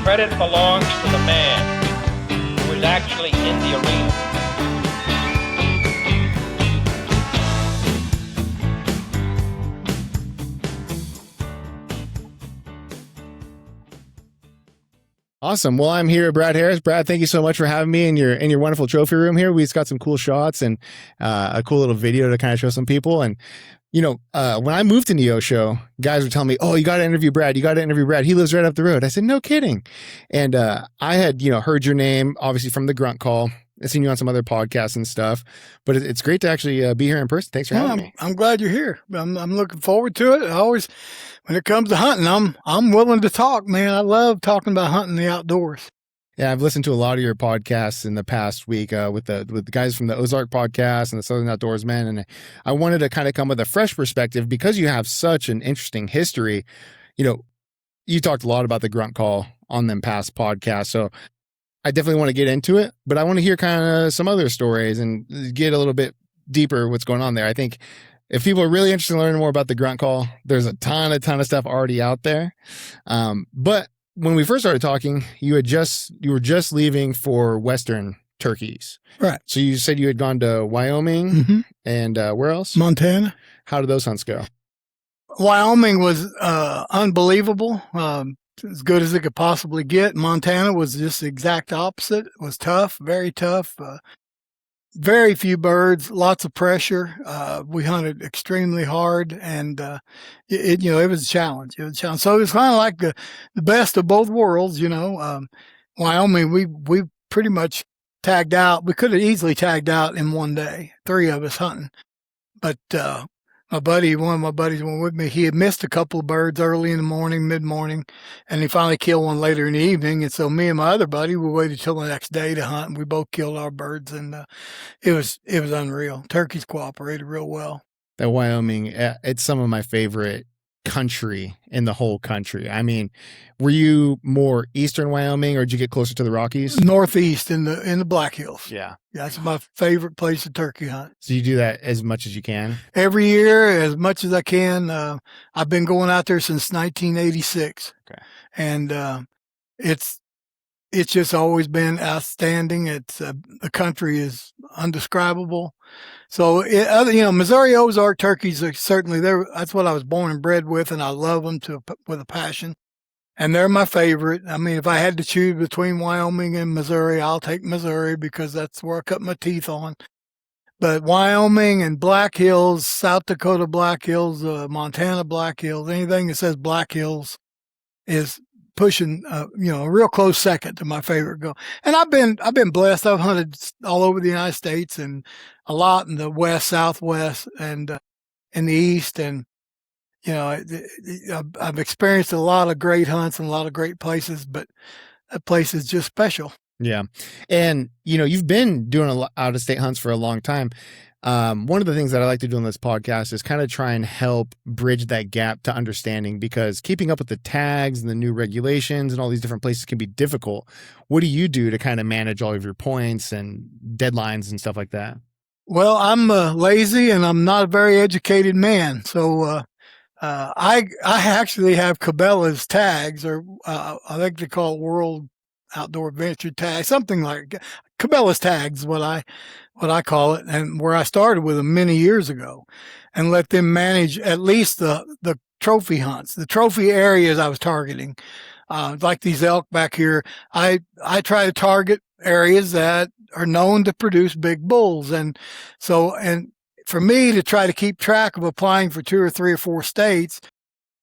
credit belongs to the man who is actually in the arena. Awesome. Well, I'm here, Brad Harris. Brad, thank you so much for having me in your wonderful trophy room here. We've got some cool shots and a cool little video to kind of show some people. And when I moved to Neosho, guys were telling me, "Oh, you got to interview Brad. You got to interview Brad. He lives right up the road." I said, "No kidding." And I had heard your name obviously from the Grunt call. I've seen you on some other podcasts and stuff, but it's great to actually be here in person. Thanks for having me. I'm glad you're here. I'm looking forward to it. I always, when it comes to hunting, I'm willing to talk, man. I love talking about hunting the outdoors. Yeah, I've listened to a lot of your podcasts in the past week with the guys from the Ozark podcast and the Southern Outdoorsmen, and I wanted to kind of come with a fresh perspective because you have such an interesting history. You talked a lot about the Grunt call on them past podcasts, so I definitely want to get into it, but I want to hear kind of some other stories and get a little bit deeper what's going on there. I think if people are really interested in learning more about the Grunt call, there's a ton of stuff already out there. But when we first started talking, you were just leaving for Western turkeys. Right. So you said you had gone to Wyoming and where else? Montana. How did those hunts go? Wyoming was unbelievable. As good as it could possibly get. Montana was just the exact opposite. It was tough, very tough. Very few birds, lots of pressure. We hunted extremely hard, and it was a challenge. It was a challenge. So it was kind of like the best of both worlds. Wyoming, we pretty much tagged out. We could have easily tagged out in one day, 3 of us hunting, but one of my buddies went with me. He had missed a couple of birds early in the morning, mid-morning, and he finally killed one later in the evening. And so me and my other buddy, we waited till the next day to hunt, and we both killed our birds, and it was unreal. Turkeys cooperated real well. That Wyoming, it's some of my favorite country in the whole country. I mean, were you more eastern Wyoming, or did you get closer to the Rockies? Northeast in the Black Hills. Yeah. That's my favorite place to turkey hunt. So you do that as much as you can? Every year, as much as I can. I've been going out there since 1986. Okay. And it's just always been outstanding. It's the country is undescribable. So Missouri Ozark turkeys are certainly there. That's what I was born and bred with, and I love them with a passion. And they're my favorite. I mean, if I had to choose between Wyoming and Missouri, I'll take Missouri because that's where I cut my teeth on. But Wyoming and Black Hills, South Dakota Black Hills, Montana Black Hills, anything that says Black Hills is pushing, a real close second to my favorite go. And I've been blessed. I've hunted all over the United States and a lot in the West, Southwest, and in the East. And, I've experienced a lot of great hunts and a lot of great places, but that place is just special. Yeah. And, you've been doing a lot out-of-state hunts for a long time. One of the things that I like to do on this podcast is kind of try and help bridge that gap to understanding, because keeping up with the tags and the new regulations and all these different places can be difficult. What do you do to kind of manage all of your points and deadlines and stuff like that? Well, I'm lazy and I'm not a very educated man. So I actually have Cabela's tags, or I think they call it World Outdoor Adventure Tag, something like Cabela's tags is what I call it, and where I started with them many years ago, and let them manage at least the trophy hunts, the trophy areas I was targeting. Like these elk back here, I try to target areas that are known to produce big bulls. And for me to try to keep track of applying for 2 or 3 or 4 states,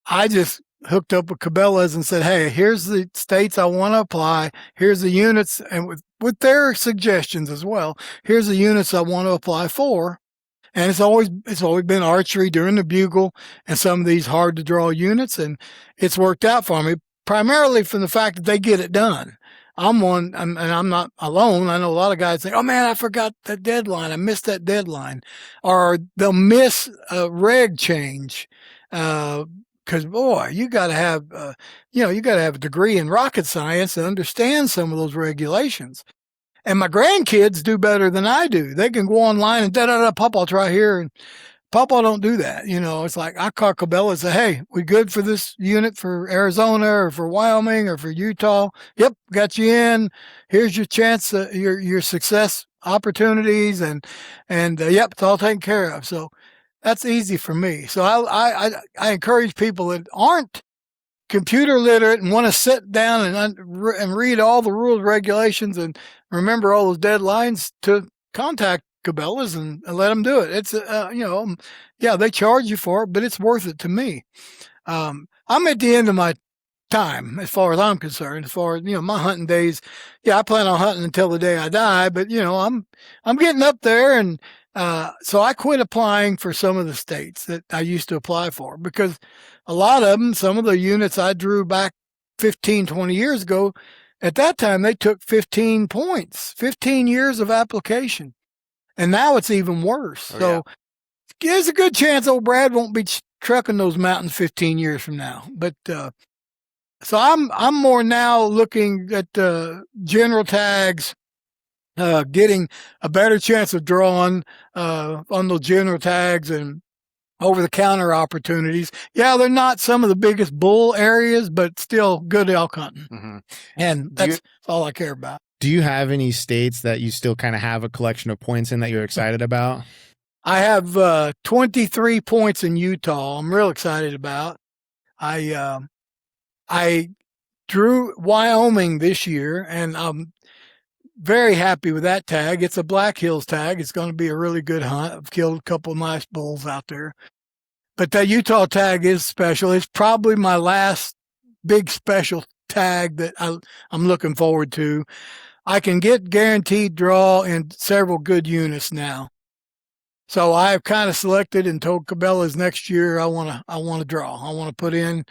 I just hooked up with Cabela's and said, hey, here's the states I want to apply. Here's the units, and with their suggestions as well. Here's the units I want to apply for. And it's always been archery during the bugle and some of these hard to draw units. And it's worked out for me, primarily from the fact that they get it done. I'm one, and I'm not alone. I know a lot of guys say, oh man, I forgot that deadline. I missed that deadline. Or they'll miss a reg change. Cause boy, you gotta have a degree in rocket science to understand some of those regulations. And my grandkids do better than I do. They can go online and pop, I'll try here and Papa don't do that. It's like I call Cabela and say, hey, we good for this unit for Arizona or for Wyoming or for Utah? Yep, got you in. Here's your chance, your success opportunities, and yep, it's all taken care of. So that's easy for me. So I encourage people that aren't computer literate and want to sit down and read all the rules, regulations, and remember all those deadlines to contact Cabela's and let them do it. It's, yeah, they charge you for it, but it's worth it to me. I'm at the end of my time as far as I'm concerned, as far as, my hunting days. Yeah, I plan on hunting until the day I die, but, I'm getting up there. And so I quit applying for some of the states that I used to apply for because a lot of them, some of the units I drew back 15, 20 years ago, at that time, they took 15 points, 15 years of application. And now it's even worse. So there's a good chance old Brad won't be trucking those mountains 15 years from now. But so I'm more now looking at general tags, getting a better chance of drawing on those general tags and over-the-counter opportunities. Yeah, they're not some of the biggest bull areas, but still good elk hunting. Mm-hmm. And that's all I care about. Do you have any states that you still kind of have a collection of points in that you're excited about? I have 23 points in Utah. I'm real excited about. I drew Wyoming this year, and I'm very happy with that tag. It's a Black Hills tag. It's going to be a really good hunt. I've killed a couple of nice bulls out there. But that Utah tag is special. It's probably my last big special tag that I'm looking forward to. I can get guaranteed draw in several good units now. So I've kind of selected and told Cabela's next year I want to draw. I want to put in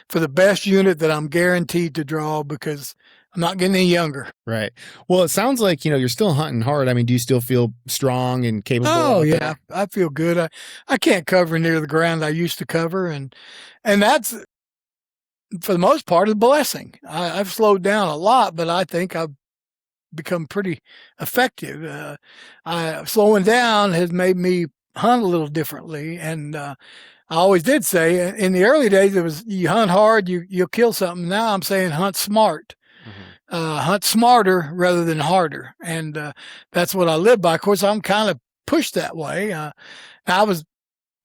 for the best unit that I'm guaranteed to draw because I'm not getting any younger. Right. Well, it sounds like, you're still hunting hard. I mean, do you still feel strong and capable? Oh, yeah. I feel good. I can't cover near the ground I used to cover. And that's, for the most part, a blessing. I've slowed down a lot, but I think I've become pretty effective. Slowing down has made me hunt a little differently. And I always did say in the early days, it was you hunt hard, you'll kill something. Now I'm saying hunt smart. Hunt smarter rather than harder. And that's what I live by. Of course, I'm kind of pushed that way. I was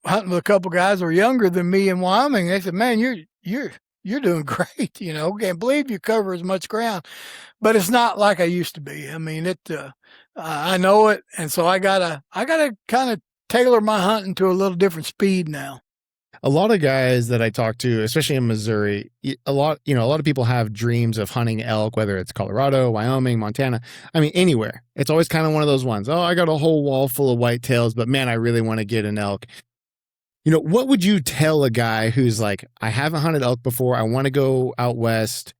hunting with a couple guys who were younger than me in Wyoming. They said, man, you're doing great. Can't believe you cover as much ground. But it's not like I used to be. I mean, I know it. And so I gotta kind of tailor my hunting to a little different speed now. A lot of guys that I talk to, especially in Missouri, a lot of people have dreams of hunting elk, whether it's Colorado, Wyoming, Montana. I mean, anywhere. It's always kind of one of those ones. Oh, I got a whole wall full of whitetails, but man, I really want to get an elk. What would you tell a guy who's like, I haven't hunted elk before. I want to go out west.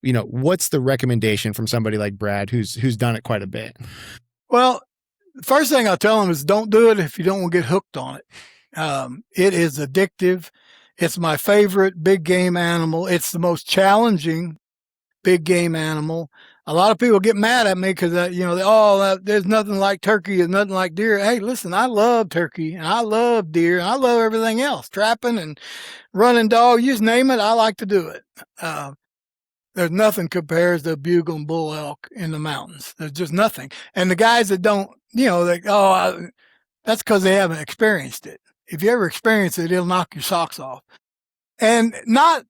What's the recommendation from somebody like Brad, who's done it quite a bit? Well, the first thing I'll tell him is don't do it if you don't want to get hooked on it. It is addictive. It's my favorite big game animal. It's the most challenging big game animal. A lot of people get mad at me because, there's nothing like turkey. There's nothing like deer. Hey, listen, I love turkey and I love deer and I love everything else. Trapping and running dog, you just name it. I like to do it. There's nothing compares to bugle and bull elk in the mountains. There's just nothing. And the guys that don't, that's because they haven't experienced it. If you ever experience it, it'll knock your socks off. And I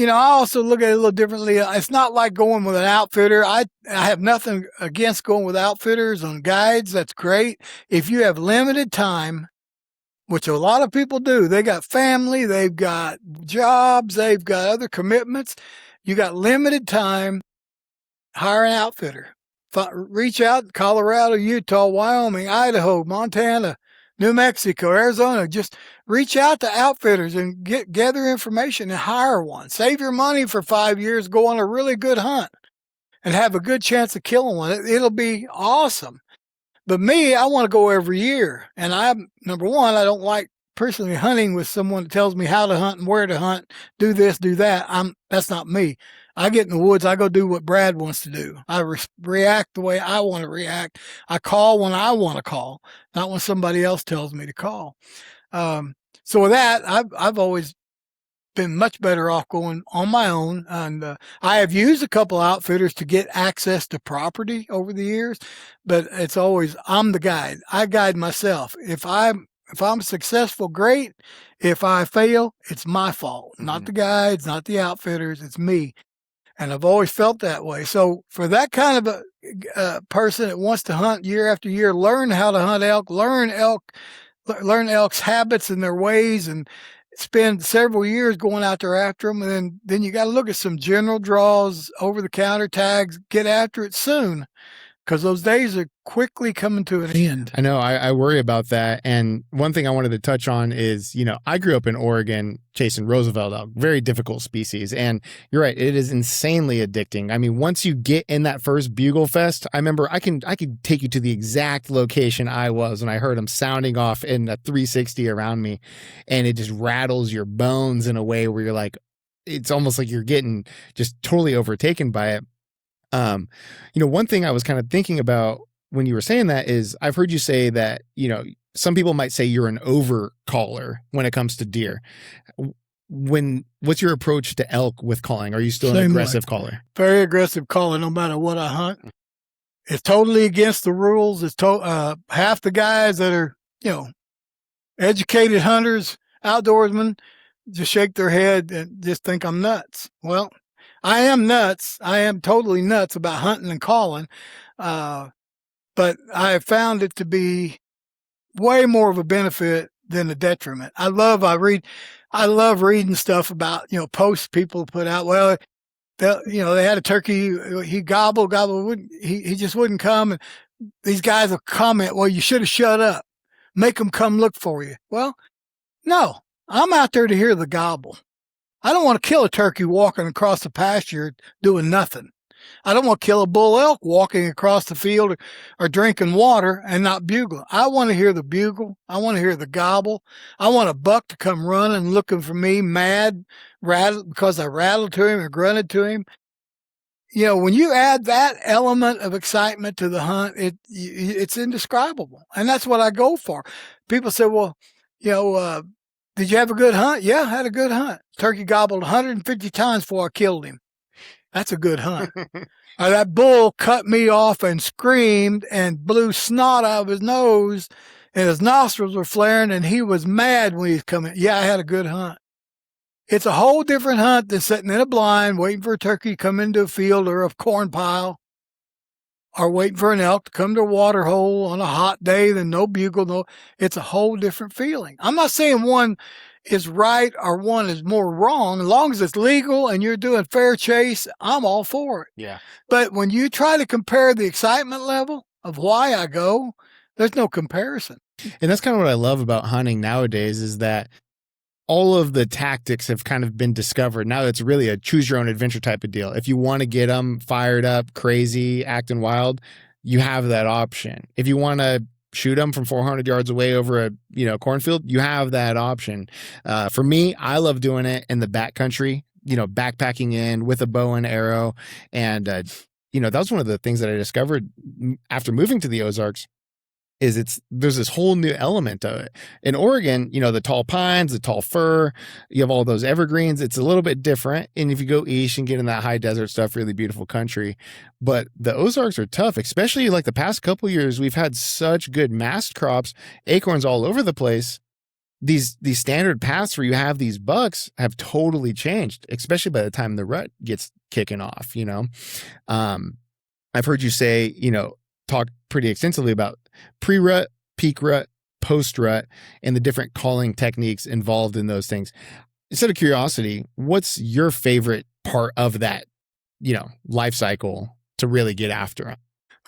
also look at it a little differently. It's not like going with an outfitter. I have nothing against going with outfitters on guides. That's great. If you have limited time, which a lot of people do, they got family, they've got jobs, they've got other commitments. You got limited time, hire an outfitter. Reach out, Colorado, Utah, Wyoming, Idaho, Montana, New Mexico, Arizona. Just reach out to outfitters and gather information and hire one. Save your money for 5 years, go on a really good hunt and have a good chance of killing one. It'll be awesome. But me, I want to go every year. And number one, I don't like personally hunting with someone that tells me how to hunt and where to hunt, do this, do that. That's not me. I get in the woods. I go do what Brad wants to do. I react the way I want to react. I call when I want to call, not when somebody else tells me to call. So with that, I've always been much better off going on my own. And I have used a couple outfitters to get access to property over the years, but it's always I'm the guide. I guide myself. If I'm successful, great. If I fail, it's my fault, not the guides, not the outfitters. It's me. And I've always felt that way. So for that kind of a person that wants to hunt year after year, learn how to hunt elk, learn elk's habits and their ways, and spend several years going out there after them. And then you got to look at some general draws, over the counter tags, get after it soon, because those days are quickly coming to an end. I know. I worry about that. And one thing I wanted to touch on is, I grew up in Oregon chasing Roosevelt elk, very difficult species. And you're right, it is insanely addicting. I mean, once you get in that first bugle fest, I remember I could take you to the exact location I was when I heard them sounding off in a 360 around me. And it just rattles your bones in a way where you're like, it's almost like you're getting just totally overtaken by it. One thing I was kind of thinking about when you were saying that is I've heard you say that, some people might say you're an over caller when it comes to deer. What's your approach to elk with calling? Are you still an aggressive caller? Very aggressive caller, no matter what I hunt. It's totally against the rules. It's half the guys that are, educated hunters, outdoorsmen, just shake their head and just think I'm nuts. Well, I am nuts. I am totally nuts about hunting and calling. But I have found it to be way more of a benefit than a detriment. I love reading stuff about, posts people put out. Well, they had a turkey. He gobbled. He just wouldn't come. And these guys will comment, well, you should have shut up. Make them come look for you. Well, no, I'm out there to hear the gobble. I don't want to kill a turkey walking across the pasture doing nothing. I don't want to kill a bull elk walking across the field or drinking water and not bugling. I want to hear the bugle. I want to hear the gobble. I want a buck to come running, looking for me, mad, rattled because I rattled to him or grunted to him. When you add that element of excitement to the hunt, it's indescribable. And that's what I go for. People say, well, did you have a good hunt? Yeah, I had a good hunt. Turkey gobbled 150 times before I killed him. That's a good hunt. That bull cut me off and screamed and blew snot out of his nose, and his nostrils were flaring, and he was mad when he was coming. Yeah, I had a good hunt. It's a whole different hunt than sitting in a blind, waiting for a turkey to come into a field or a corn pile, or waiting for an elk to come to a water hole on a hot day, then no bugle. No, it's a whole different feeling. I'm not saying one is right or one is more wrong. As long as it's legal and you're doing fair chase, I'm all for it. Yeah. But when you try to compare the excitement level of why I go, there's no comparison. And that's kind of what I love about hunting nowadays is that all of the tactics have kind of been discovered. Now it's really a choose your own adventure type of deal. If you want to get them fired up, crazy, acting wild, you have that option. If you want to shoot them from 400 yards away over a cornfield, you have that option. For me, I love doing it in the backcountry, backpacking in with a bow and arrow. And, that was one of the things that I discovered after moving to the Ozarks is there's this whole new element of it. In Oregon, the tall pines, the tall fir, you have all those evergreens. It's a little bit different. And if you go east and get in that high desert stuff, really beautiful country. But the Ozarks are tough, especially like the past couple of years. We've had such good mast crops, acorns all over the place. These standard paths where you have these bucks have totally changed, especially by the time the rut gets kicking off, I've heard you say, talk pretty extensively about pre-rut, peak rut, post-rut, and the different calling techniques involved in those things. Instead of curiosity, what's your favorite part of that, life cycle to really get after them?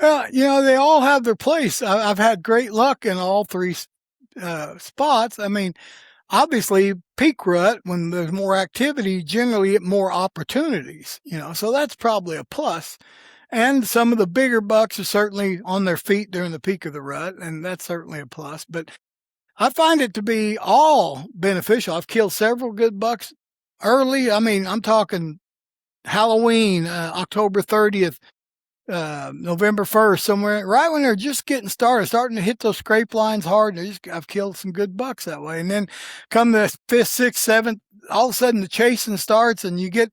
Well, they all have their place. I've had great luck in all three spots. I mean, obviously, peak rut, when there's more activity, generally get more opportunities, so that's probably a plus. And some of the bigger bucks are certainly on their feet during the peak of the rut, and that's certainly a plus. But I find it to be all beneficial. I've killed several good bucks early. I mean, I'm talking Halloween, October 30th, November 1st, somewhere, right when they're just getting started, starting to hit those scrape lines hard. And I've killed some good bucks that way. And then come the 5th, 6th, 7th, all of a sudden the chasing starts and you get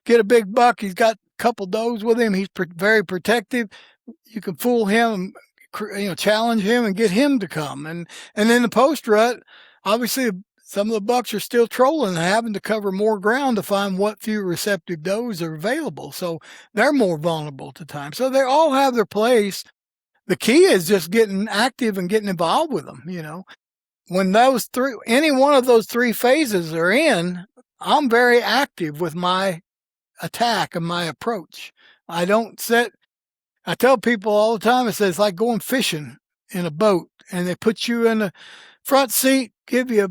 a big buck. He's got a couple does with him. He's very protective. You can fool him, challenge him and get him to come. And then the post rut, obviously some of the bucks are still trolling and having to cover more ground to find what few receptive does are available. So they're more vulnerable to time. So they all have their place. The key is just getting active and getting involved with them. When any one of those 3 phases are in, I'm very active with my attack and my approach. I tell people all the time, it's like going fishing in a boat and they put you in the front seat, give you a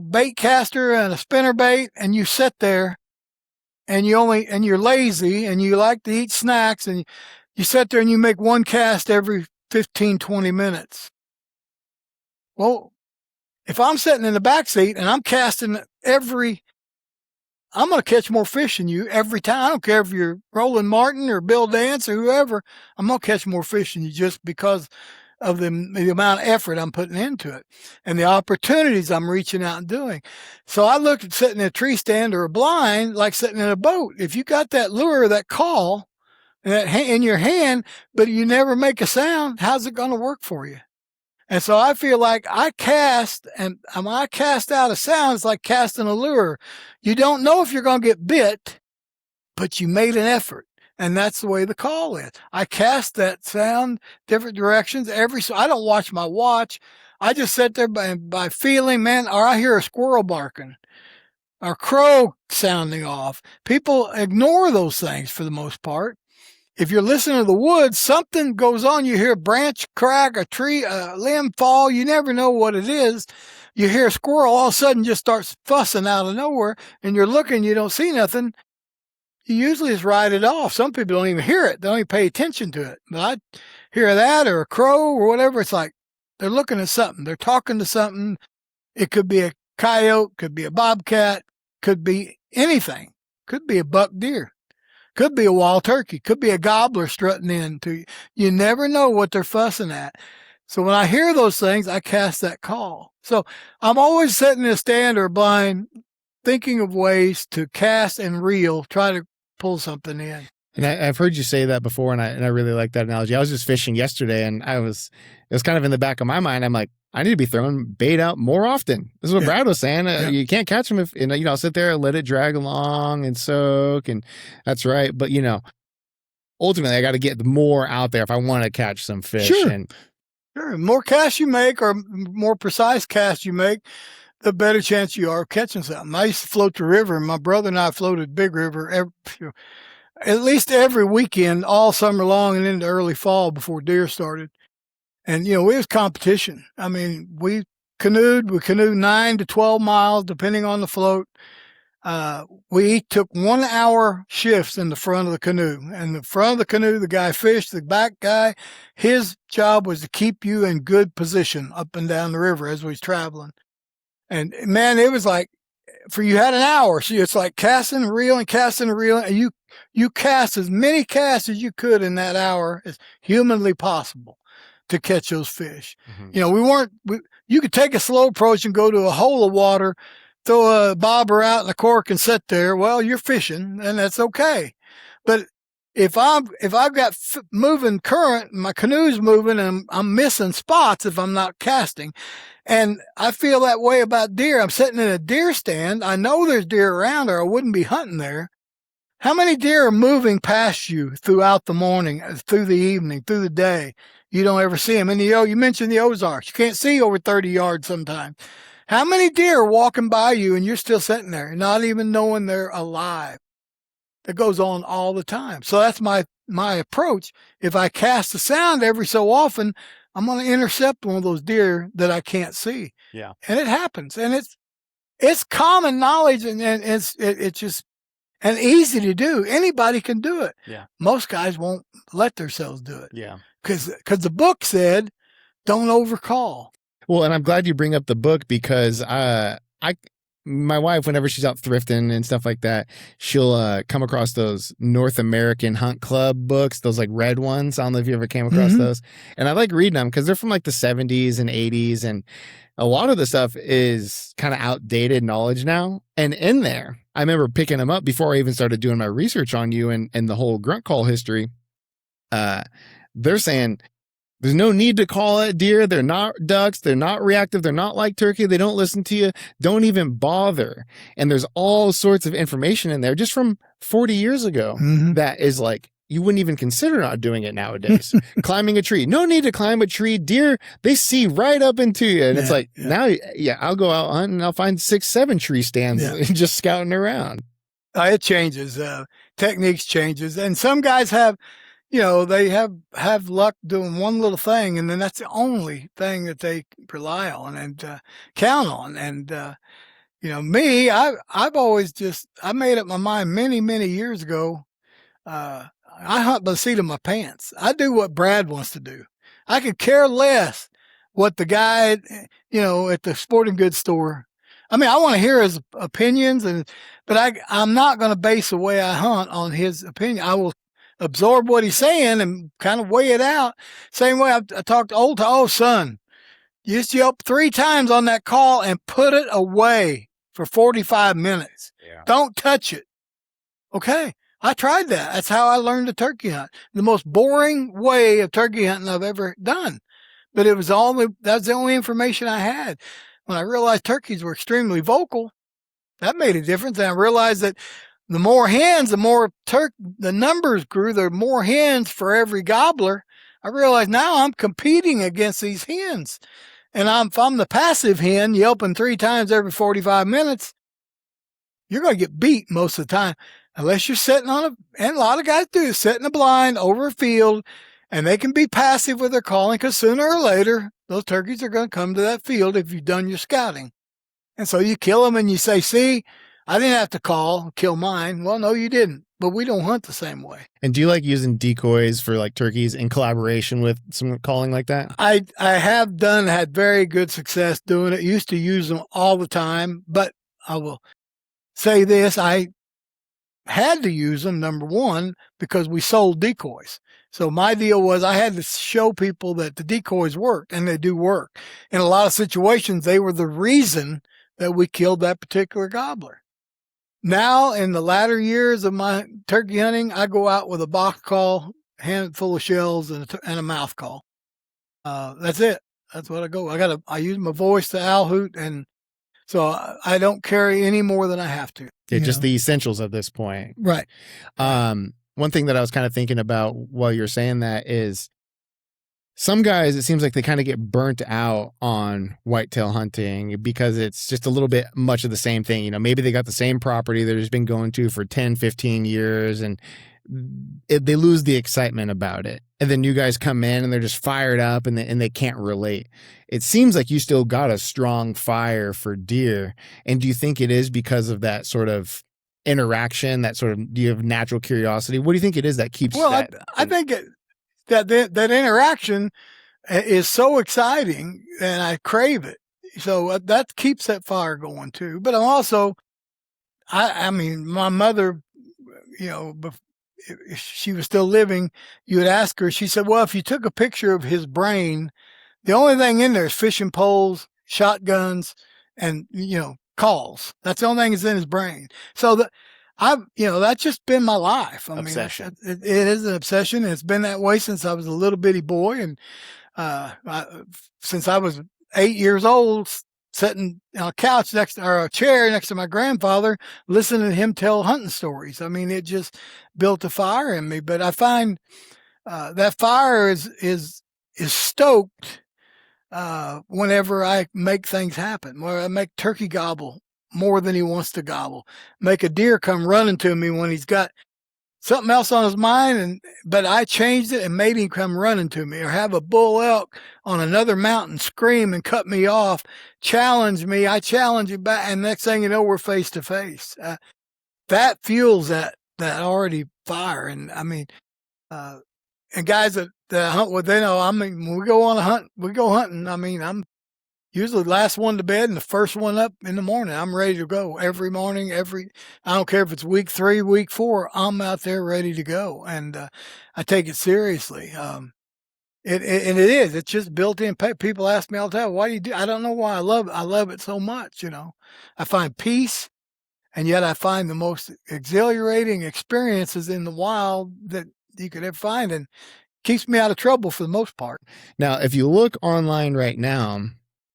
bait caster and a spinner bait, and you sit there and you're lazy and you like to eat snacks and you sit there and you make one cast every 15, 20 minutes. Well, if I'm sitting in the back seat and I'm casting I'm going to catch more fish than you every time. I don't care if you're Roland Martin or Bill Dance or whoever. I'm going to catch more fish than you just because of the amount of effort I'm putting into it and the opportunities I'm reaching out and doing. So I look at sitting in a tree stand or a blind like sitting in a boat. If you got that lure, that call in your hand, but you never make a sound, how's it going to work for you? And so I feel like I cast, and when I cast out a sound, it's like casting a lure. You don't know if you're going to get bit, but you made an effort. And that's the way the call is. I cast that sound different directions. I don't watch my watch. I just sit there by feeling, man, or I hear a squirrel barking or crow sounding off. People ignore those things for the most part. If you're listening to the woods, something goes on. You hear a branch crack, a tree, a limb fall. You never know what it is. You hear a squirrel all of a sudden just starts fussing out of nowhere, and you're looking, you don't see nothing. You usually just ride it off. Some people don't even hear it. They don't even pay attention to it. But I hear that or a crow or whatever. It's like they're looking at something. They're talking to something. It could be a coyote, could be a bobcat, could be anything. Could be a buck deer. Could be a wild turkey. Could be a gobbler strutting in to you. You never know what they're fussing at. So when I hear those things, I cast that call. So I'm always sitting in a stand or blind, thinking of ways to cast and reel, try to pull something in. And I've heard you say that before, and I really like that analogy. I was just fishing yesterday, and it was kind of in the back of my mind. I'm like, I need to be throwing bait out more often. This is what Brad was saying. You can't catch them if, I'll sit there and let it drag along and soak, and that's right. But, ultimately, I got to get more out there if I want to catch some fish. Sure. Sure. More cast you make or more precise cast you make, the better chance you are of catching something. I used to float the river, and my brother and I floated Big River at least every weekend, all summer long and into early fall before deer started. And, it was competition. I mean, we canoed 9 to 12 miles, depending on the float. We each took 1 hour shifts in the front of the canoe. And the front of the canoe, the guy fished, the back guy, his job was to keep you in good position up and down the river as we was traveling. And man, it was like, you had an hour. So it's like casting and reeling. And you cast as many casts as you could in that hour as humanly possible to catch those fish. Mm-hmm. You could take a slow approach and go to a hole of water, throw a bobber out in the cork and sit there. Well, you're fishing and that's okay. But if I've got moving current, my canoe's moving and I'm missing spots if I'm not casting. And I feel that way about deer. I'm sitting in a deer stand. I know there's deer around or I wouldn't be hunting there. How many deer are moving past you throughout the morning, through the evening, through the day? You don't ever see them. And you mentioned the Ozarks. You can't see over 30 yards sometimes. How many deer are walking by you and you're still sitting there, not even knowing they're alive? That goes on all the time. So that's my approach. If I cast a sound every so often, I'm going to intercept one of those deer that I can't see. Yeah. And it happens. And it's common knowledge and it's just and easy to do. Anybody can do it. Yeah. Most guys won't let themselves do it. Yeah. Because the book said, don't overcall. Well, and I'm glad you bring up the book because my wife, whenever she's out thrifting and stuff like that, she'll come across those North American Hunt Club books, those like red ones. I don't know if you ever came across those. And I like reading them because they're from like the 70s and 80s. And a lot of the stuff is kind of outdated knowledge now. And in there, I remember picking them up before I even started doing my research on you and the whole grunt call history. They're saying there's no need to call it deer. They're not ducks. They're not reactive. They're not like turkey. They don't listen to you. Don't even bother. And there's all sorts of information in there just from 40 years ago that is like, you wouldn't even consider not doing it nowadays. Climbing a tree. No need to climb a tree. Deer, they see right up into you. And it's like, now, I'll go out hunting and I'll find 6, 7 tree stands just scouting around. It changes. Techniques changes. And some guys have, they have luck doing one little thing, and then that's the only thing that they rely on and count on. And, me, I've always I made up my mind many, many years ago. I hunt by the seat of my pants. I do what Brad wants to do. I could care less what the guy, at the sporting goods store. I mean, I want to hear his opinions, but I'm not going to base the way I hunt on his opinion. I will absorb what he's saying and kind of weigh it out. Same way I talked to son, you just yelp 3 times on that call and put it away for 45 minutes. Yeah. Don't touch it. Okay. I tried that. That's how I learned to turkey hunt. The most boring way of turkey hunting I've ever done. But that's the only information I had. When I realized turkeys were extremely vocal, that made a difference. And I realized that the more hens, the more the numbers grew. There are more hens for every gobbler. I realized now I'm competing against these hens. And if I'm the passive hen yelping 3 times every 45 minutes, you're going to get beat most of the time. Unless you're sitting and a lot of guys do, sitting a blind over a field, and they can be passive with their calling because sooner or later, those turkeys are going to come to that field if you've done your scouting. And so you kill them and you say, see, I didn't have to kill mine. Well, no, you didn't, but we don't hunt the same way. And do you like using decoys for like turkeys in collaboration with some calling like that? I have had very good success doing it. Used to use them all the time, but I will say this. I had to use them, number one, because we sold decoys. So my deal was I had to show people that the decoys worked, and they do work. In a lot of situations, they were the reason that we killed that particular gobbler. Now, in the latter years of my turkey hunting, I go out with a box call, handful of shells, and a mouth call. That's it. That's what I go. I use my voice to owl hoot, and so I don't carry any more than I have to. Yeah, just the essentials at this point. Right. One thing that I was kind of thinking about while you're saying that is some guys, it seems like they kind of get burnt out on whitetail hunting because it's just a little bit much of the same thing. Maybe they got the same property they've just been going to for 10, 15 years and they lose the excitement about it. And then you guys come in and they're just fired up and they can't relate. It seems like you still got a strong fire for deer. And do you think it is because of that sort of interaction, do you have natural curiosity? What do you think it is that keeps that? I think that interaction is so exciting and I crave it. So that keeps that fire going too. But I'm also, I mean, my mother, if she was still living, you would ask her, she said, well, if you took a picture of his brain, the only thing in there is fishing poles, shotguns, and, calls. That's the only thing that's in his brain. So that's just been my life. Obsession. It is an obsession. And it's been that way since I was a little bitty boy. And, since I was 8 years old, sitting on a couch or a chair next to my grandfather, listening to him tell hunting stories. I mean, it just built a fire in me. But I find that fire is stoked whenever I make things happen. Where I make turkey gobble more than he wants to gobble, make a deer come running to me when he's got something else on his mind, but I changed it and made him come running to me, or have a bull elk on another mountain scream and cut me off, challenge me, I challenge you back, and next thing you know, we're face to face. That fuels that already fire. And I mean, and guys that hunt with, they know, I mean, when we go on a hunt, we go hunting. I mean, usually the last one to bed and the first one up in the morning. I'm ready to go every morning. I don't care if it's week 3, week 4. I'm out there ready to go, and I take it seriously. And it is. It's just built in. People ask me all the time, "Why do you do?" I don't know why. I love it so much. I find peace, and yet I find the most exhilarating experiences in the wild that you could ever find, and keeps me out of trouble for the most part. Now, if you look online right now,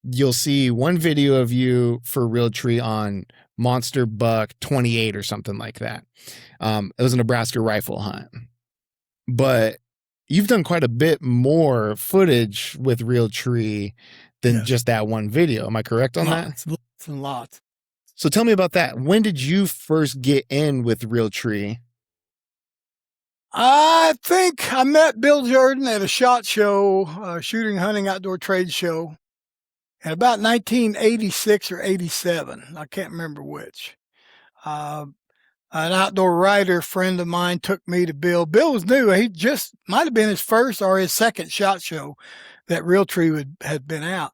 you'll see one video of you for Realtree on Monster Buck 28 or something like that. It was a Nebraska rifle hunt, but you've done quite a bit more footage with Realtree than just that one video. Am I correct on that? Lots and lots. So tell me about that. When did you first get in with Realtree? I think I met Bill Jordan at a SHOT Show, shooting, hunting, outdoor trade show, in about 1986 or 87. I can't remember which. An outdoor writer friend of mine took me to Bill. Bill was new. He just might have been his first or his second SHOT Show that Realtree had been out.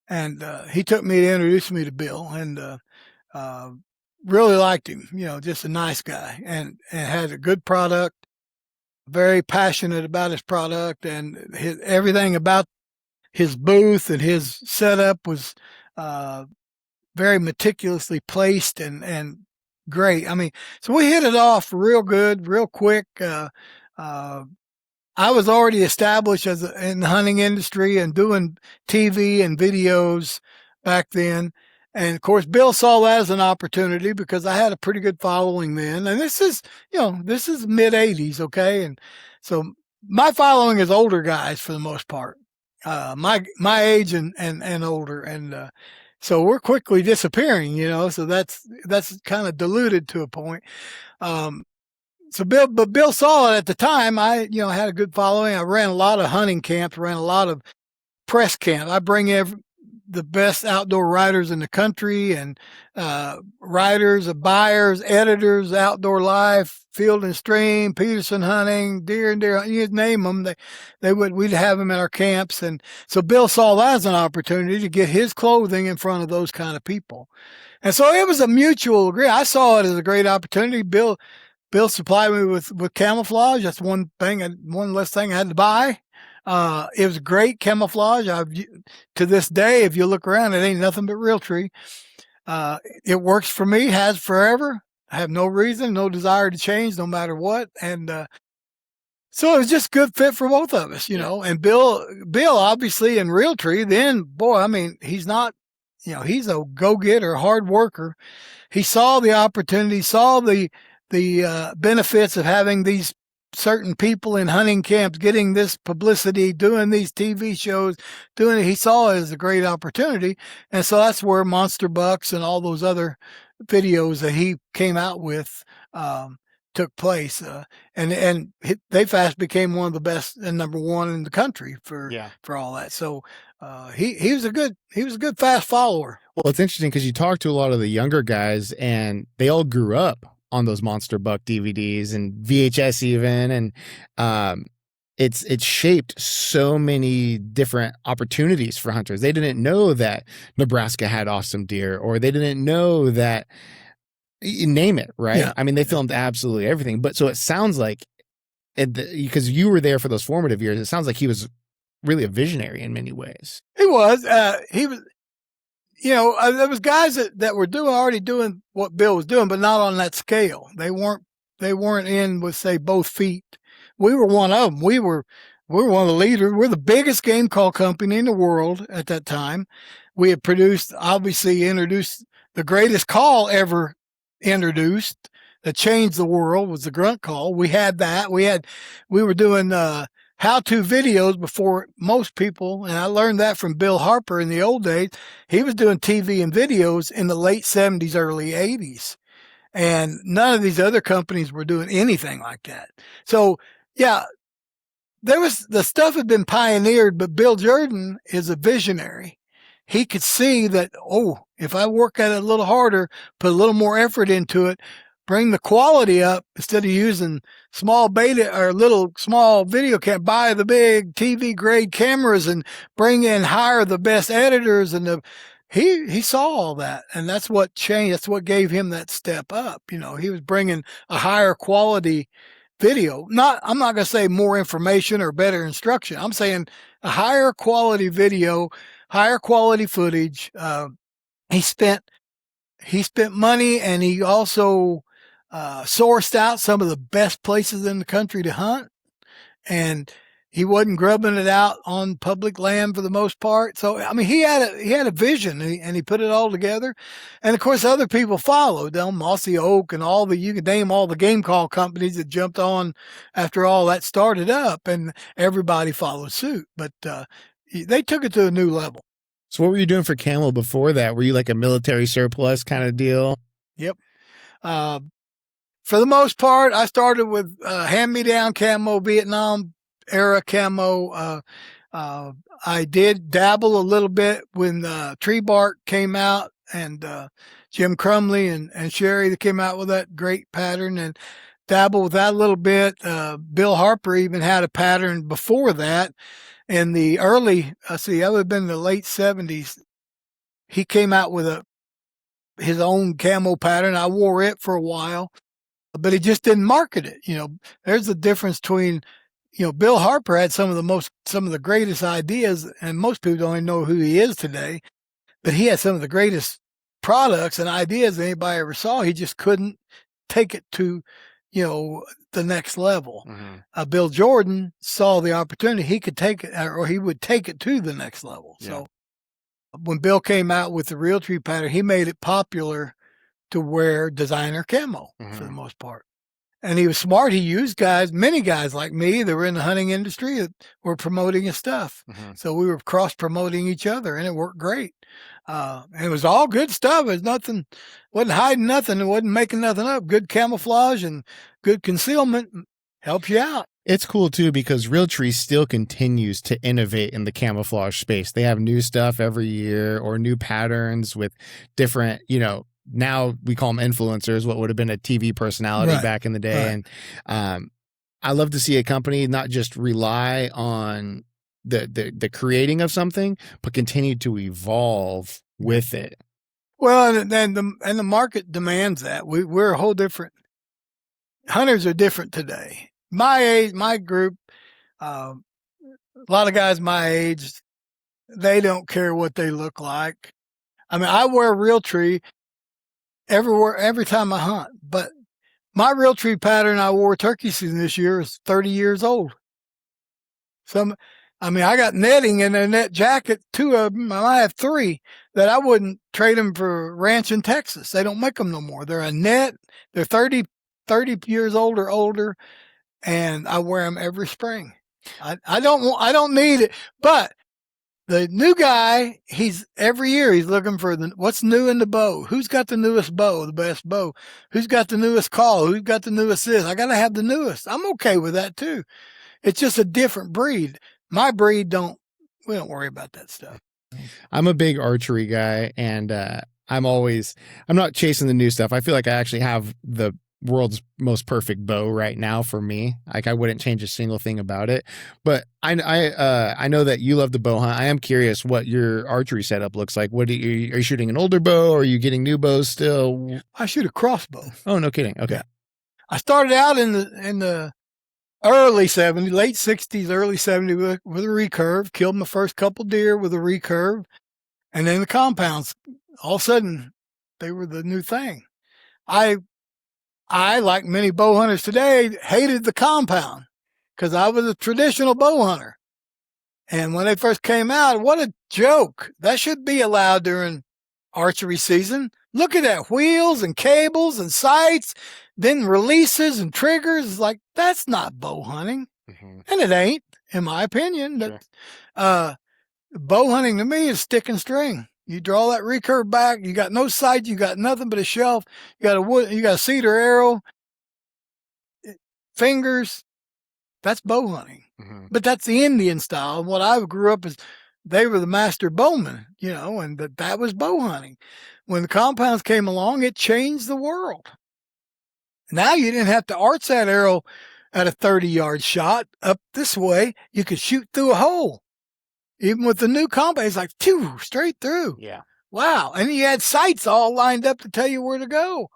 And he took me to introduce me to Bill, and really liked him. Just a nice guy, and had a good product. Very passionate about his product, and everything about his booth and his setup was very meticulously placed and great. I mean, so we hit it off real good, real quick. I was already established in the hunting industry and doing TV and videos back then. And of course, Bill saw that as an opportunity because I had a pretty good following then. And this is mid 80s. Okay. And so my following is older guys for the most part, my age and older. And, so we're quickly disappearing, so that's kind of diluted to a point. But Bill saw it at the time. I, had a good following. I ran a lot of hunting camps, ran a lot of press camps. I bring the best outdoor writers in the country, and writers, buyers, editors, Outdoor Life, Field and Stream, Peterson Hunting, Deer and Deer, you name them. We'd have them at our camps. And so Bill saw that as an opportunity to get his clothing in front of those kind of people. And so it was a mutual agreement. I saw it as a great opportunity. Bill supplied me with Camouflage. That's one less thing I had to buy. It was great camouflage. To this day, if you look around, it ain't nothing but Realtree. It works for me, has forever. I have no reason, no desire to change no matter what. And, so it was just a good fit for both of us, and Bill obviously in Realtree, then boy, I mean, he's not, he's a go-getter, hard worker. He saw the opportunity, saw the benefits of having these certain people in hunting camps, getting this publicity, doing these TV shows, he saw it as a great opportunity. And so that's where Monster Bucks and all those other videos that he came out with, took place. And they fast became one of the best and number one in the country for all that. So, he was a good fast follower. Well, it's interesting because you talk to a lot of the younger guys and they all grew up on those Monster Buck DVDs and VHS even. And it's shaped so many different opportunities for hunters. They didn't know that Nebraska had awesome deer, or they didn't know that, you name it, right? Yeah. I mean, they filmed absolutely everything. But so it sounds like, because you were there for those formative years, it sounds like he was really a visionary in many ways. He was. There was guys that were already doing what Bill was doing, but not on that scale. They weren't in with, say, both feet. We were one of them. We were one of the leaders. We're the biggest game call company in the world at that time. We had introduced the greatest call ever introduced that changed the world, was the Grunt call. We had that. We were doing how-to videos before most people, and I learned that from Bill Harper in the old days. He was doing TV and videos in the late 70s, early 80s, and none of these other companies were doing anything like that. So, yeah, the stuff had been pioneered, but Bill Jordan is a visionary. He could see that, if I work at it a little harder, put a little more effort into it, bring the quality up instead of using small beta or little small video cam, buy the big TV grade cameras and hire the best editors he saw all that, and that's what changed. That's what gave him that step up. He was bringing a higher quality video. I'm not going to say more information or better instruction. I'm saying a higher quality video, higher quality footage. He spent money, and he also sourced out some of the best places in the country to hunt, and he wasn't grubbing it out on public land for the most part. So, I mean, he had a vision, and he put it all together. And of course, other people followed. Mossy Oak and you can name all the game call companies that jumped on after all that started up, and everybody followed suit. But they took it to a new level. So what were you doing for Camel before that? Were you like a military surplus kind of deal? Yep. For the most part, I started with hand-me-down camo, Vietnam era camo. I did dabble a little bit when Tree Bark came out, and Jim Crumley and Sherry that came out with that great pattern, and dabble with that a little bit. Bill Harper even had a pattern before that. In the early, that would have been the late 70s, he came out with his own camo pattern. I wore it for a while, but he just didn't market it. There's the difference between, Bill Harper had some of the greatest ideas, and most people don't even know who he is today, but he had some of the greatest products and ideas anybody ever saw. He just couldn't take it to, the next level. Mm-hmm. Bill Jordan saw the opportunity. He could take it, or he would take it to the next level. Yeah. So when Bill came out with the Realtree pattern, he made it popular to wear designer camo for the most part. And he was smart. He used many guys like me that were in the hunting industry that were promoting his stuff. Mm-hmm. So we were cross-promoting each other, and it worked great. And it was all good stuff. It was nothing, wasn't hiding nothing. It wasn't making nothing up. Good camouflage and good concealment helps you out. It's cool, too, because Realtree still continues to innovate in the camouflage space. They have new stuff every year, or new patterns with different, now we call them influencers, what would have been a TV personality back in the day. Right. And I love to see a company not just rely on the creating of something, but continue to evolve with it. Well, and the market demands that. We're a whole different. Hunters are different today. My age, my group, a lot of guys my age, they don't care what they look like. I mean, I wear Realtree everywhere, every time I hunt, but my Realtree pattern I wore turkey season this year is 30 years old. I got netting in a net jacket, 2 of them. I might have 3 that I wouldn't trade them for ranch in Texas. They don't make them no more. They're a net. They're 30 years old or older, and I wear them every spring. I don't need it, but the new guy, every year he's looking for what's new in the bow. Who's got the newest bow, the best bow? Who's got the newest call? Who's got the newest this? I got to have the newest. I'm okay with that too. It's just a different breed. My breed we don't worry about that stuff. I'm a big archery guy, and I'm not chasing the new stuff. I feel like I actually have the world's most perfect bow right now for me. Like, I wouldn't change a single thing about it. But I know that you love the bow hunt. I am curious what your archery setup looks like. Are you shooting an older bow, or are you getting new bows still? I shoot a crossbow. Oh, no kidding. Okay. Yeah. I started out in the early 70s, late 60s, early 70s with a recurve. Killed my first couple deer with a recurve. And then the compounds, all of a sudden, they were the new thing. I, like many bow hunters today, hated the compound because I was a traditional bow hunter. And when they first came out, what a joke. That should be allowed during archery season. Look at that, wheels and cables and sights, then releases and triggers. Like, that's not bow hunting. Mm-hmm. And it ain't, in my opinion. Sure. Bow hunting to me is stick and string. You draw that recurve back. You got no sight. You got nothing but a shelf. You got a cedar arrow, fingers. That's bow hunting. Mm-hmm. But that's the Indian style. And what I grew up is they were the master bowmen, and that was bow hunting. When the compounds came along, it changed the world. Now you didn't have to arch that arrow at a 30-yard shot up this way. You could shoot through a hole. Even with the new combat, it's like, phew, straight through. Yeah. Wow. And you had sights all lined up to tell you where to go.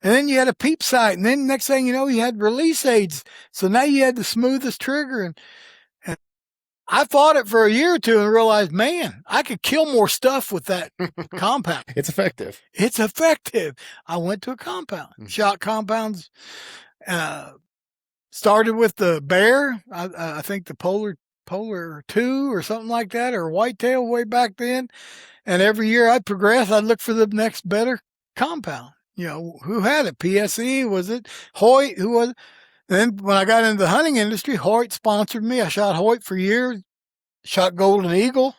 And then you had a peep sight. And then next thing you know, you had release aids. So now you had the smoothest trigger. And I fought it for a year or two and realized, man, I could kill more stuff with that compound. It's effective. It's effective. I went to a compound, shot compounds, started with the bear. I think the Polar 2 or something like that, or whitetail way back then. And every year I'd progress, I'd look for the next better compound. You know, who had it? PSE? Was it Hoyt? Who was it? Then when I got into the hunting industry, Hoyt sponsored me. I shot Hoyt for years, shot Golden Eagle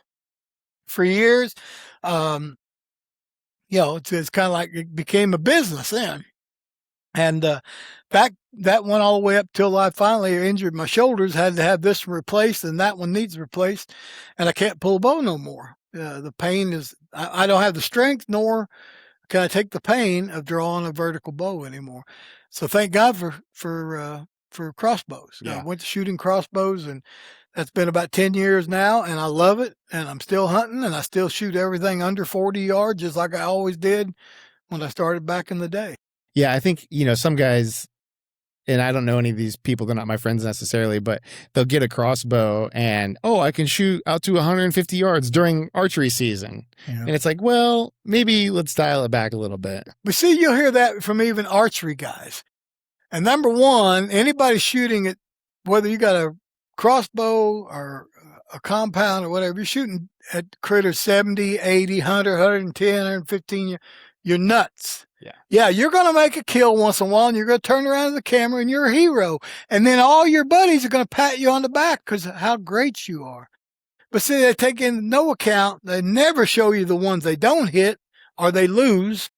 for years. You know, it's kind of like it became a business then. And that went all the way up till I finally injured my shoulders, had to have this replaced, and that one needs replaced, and I can't pull a bow no more. The pain is, I don't have the strength, nor can I take the pain of drawing a vertical bow anymore. So thank God for crossbows. Yeah. I went to shooting crossbows, and that's been about 10 years now, and I love it, and I'm still hunting, and I still shoot everything under 40 yards, just like I always did when I started back in the day. Yeah, I think, you know, some guys, and I don't know any of these people, they're not my friends necessarily, but they'll get a crossbow and, oh, I can shoot out to 150 yards during archery season. Yeah. And it's like, well, maybe let's dial it back a little bit. But see, you'll hear that from even archery guys. And number one, anybody shooting it, whether you got a crossbow or a compound or whatever, you're shooting at critters 70, 80, 100, 110, 115, you're nuts. Yeah, you're going to make a kill once in a while, and you're going to turn around to the camera, and you're a hero. And then all your buddies are going to pat you on the back because of how great you are. But see, they take into no account. They never show you the ones they don't hit or they lose.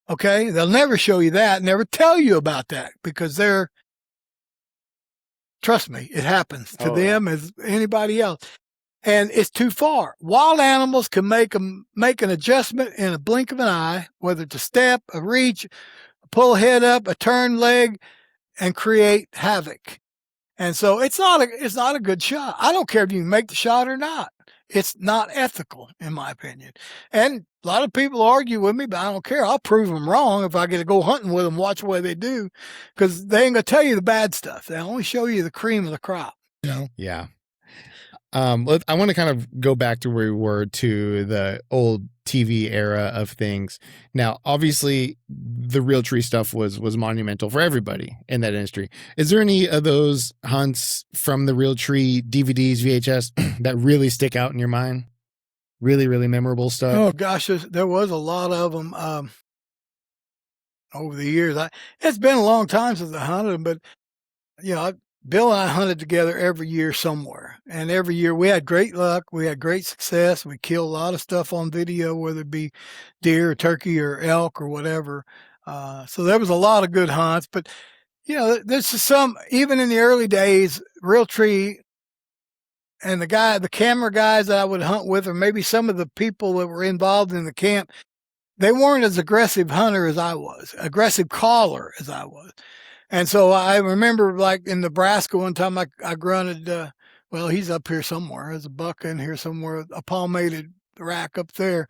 Okay? They'll never show you that, never tell you about that because trust me, it happens to them as anybody else. And it's too far. Wild animals can make an adjustment in a blink of an eye, whether it's a step, a reach, pull a head up, a turn leg, and create havoc. And so it's not a good shot. I don't care if you can make the shot or not. It's not ethical, in my opinion. And a lot of people argue with me, but I don't care. I'll prove them wrong if I get to go hunting with them, watch the way they do, because they ain't going to tell you the bad stuff. They only show you the cream of the crop. You know? Yeah. I want to kind of go back to where we were to the old TV era of things. Now, obviously, the real tree stuff was monumental for everybody in that industry. Is there any of those hunts from the real tree DVDs, VHS that really stick out in your mind? Really, really memorable stuff? Oh, gosh, there was a lot of them over the years. It's been a long time since I hunted them, but, you know, Bill and I hunted together every year somewhere. And every year we had great luck. We had great success. We killed a lot of stuff on video, whether it be deer or turkey or elk or whatever. So there was a lot of good hunts. But, you know, there's some, even in the early days, real tree and the camera guys that I would hunt with, or maybe some of the people that were involved in the camp, they weren't as aggressive hunter as I was, aggressive caller as I was. And so I remember, like in Nebraska, one time I grunted, well, he's up here somewhere. There's a buck in here somewhere, a palmated rack up there.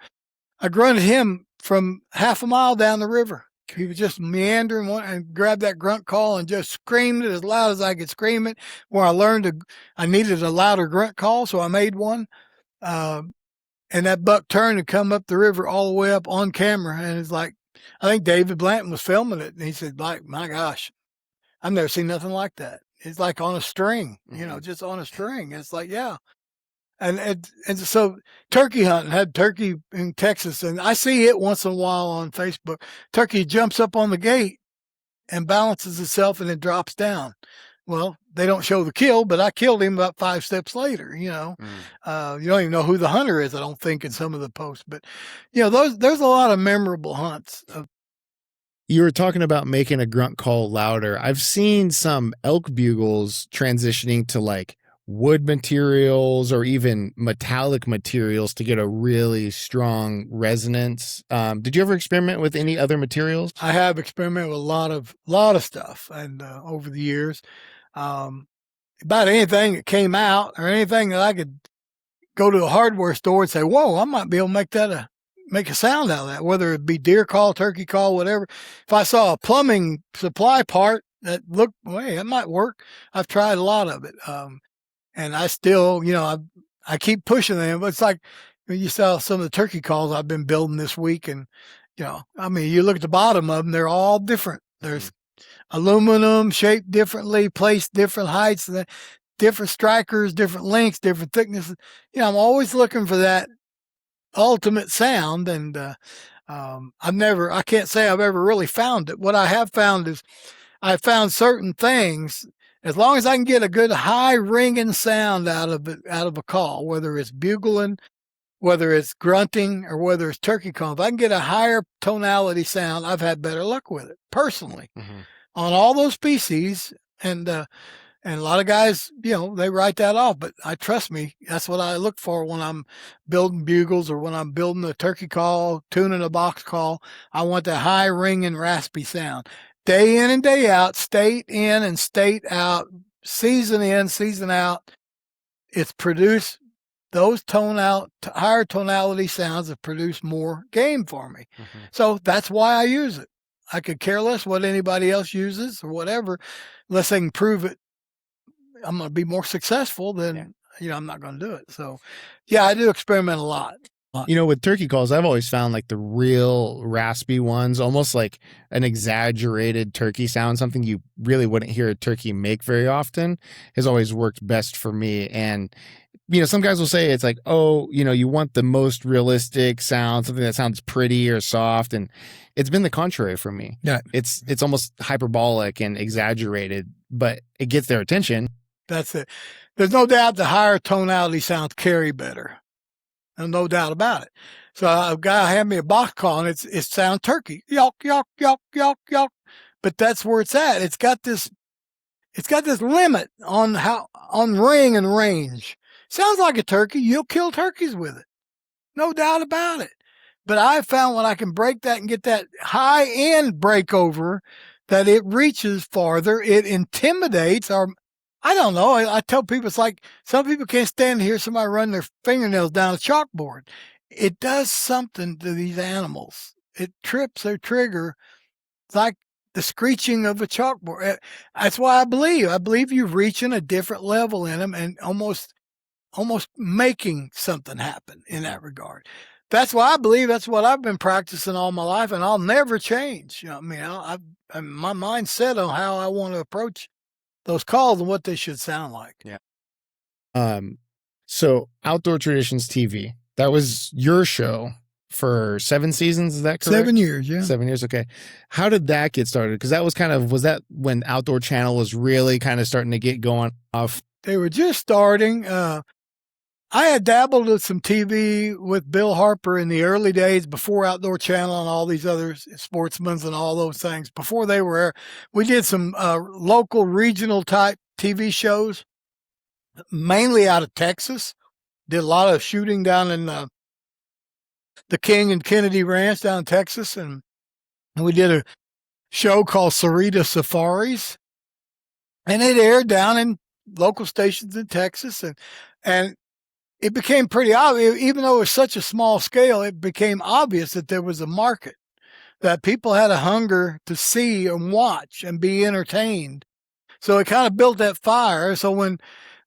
I grunted him from half a mile down the river. He was just meandering and grabbed that grunt call and just screamed it as loud as I could scream it, where I learned I needed a louder grunt call, so I made one. And that buck turned and come up the river all the way up on camera. And it's like, I think David Blanton was filming it. And he said, like, my gosh, I've never seen nothing like that. It's like on a string, you know, just on a string. It's like, yeah. And so turkey hunting, had turkey in Texas, and I see it once in a while on Facebook. Turkey jumps up on the gate and balances itself and then drops down. Well, they don't show the kill, but I killed him about 5 steps later, you know. You don't even know who the hunter is, I don't think, in some of the posts. But, you know, there's a lot of memorable hunts. You were talking about making a grunt call louder. I've seen some elk bugles transitioning to like wood materials or even metallic materials to get a really strong resonance. Did you ever experiment with any other materials? I have experimented with a lot of stuff, and over the years, about anything that came out or anything that I could go to a hardware store and say, "Whoa, I might be able to make a sound out of that," whether it be deer call, turkey call, whatever. If I saw a plumbing supply part that looked, hey, that might work, I've tried a lot of it. And I still, I keep pushing them. But it's like when you saw some of the turkey calls I've been building this week, and you look at the bottom of them; they're all different. There's aluminum shaped differently, placed different heights, different strikers, different lengths, different thicknesses. I'm always looking for that ultimate sound, and I can't say I've ever really found it. What I have found is I found certain things. As long as I can get a good high ringing sound out of a call, whether it's bugling, whether it's grunting, or whether it's turkey call, if I can get a higher tonality sound, I've had better luck with it personally on all those species. And a lot of guys, they write that off, but trust me, that's what I look for when I'm building bugles or when I'm building a turkey call, tuning a box call. I want that high ringing, raspy sound. Day in and day out, state in and state out, season in, season out, it's produced those higher tonality sounds have produced more game for me. So that's why I use it. I could care less what anybody else uses or whatever, unless they can prove it. I'm going to be more successful, then, I'm not going to do it. So, I do experiment a lot. With turkey calls, I've always found like the real raspy ones, almost like an exaggerated turkey sound, something you really wouldn't hear a turkey make very often, has always worked best for me. And, some guys will say it's like, oh, you want the most realistic sound, something that sounds pretty or soft. And it's been the contrary for me. Yeah. It's almost hyperbolic and exaggerated, but it gets their attention. That's it. There's no doubt the higher tonality sounds carry better. No doubt about it. So a guy had me a box call, and it sounds turkey, yawk, yawk, yawk, yawk, yawk. But that's where it's at. It's got this limit on ring and range. Sounds like a turkey. You'll kill turkeys with it. No doubt about it. But I found when I can break that and get that high end breakover, that it reaches farther. It intimidates I don't know. I tell people it's like some people can't stand to hear somebody run their fingernails down a chalkboard. It does something to these animals. It trips their trigger. It's like the screeching of a chalkboard. That's why I believe you're reaching a different level in them and almost making something happen in that regard. That's why I believe that's what I've been practicing all my life, and I'll never change. My mind's set on how I want to approach those calls and what they should sound like. Yeah. So Outdoor Traditions TV, that was your show for 7 seasons. Is that correct? 7 years. Yeah. 7 years. Okay. How did that get started? Cause was that when Outdoor Channel was really kind of starting to get going off? They were just starting. I had dabbled with some TV with Bill Harper in the early days before Outdoor Channel and all these other sportsmen and all those things. Before they were, we did some local regional type TV shows, mainly out of Texas. Did a lot of shooting down in the King and Kennedy Ranch down in Texas. And we did a show called Sarita Safaris. And it aired down in local stations in Texas. And it became pretty obvious, even though it was such a small scale, it became obvious that there was a market, that people had a hunger to see and watch and be entertained. So it kind of built that fire. So when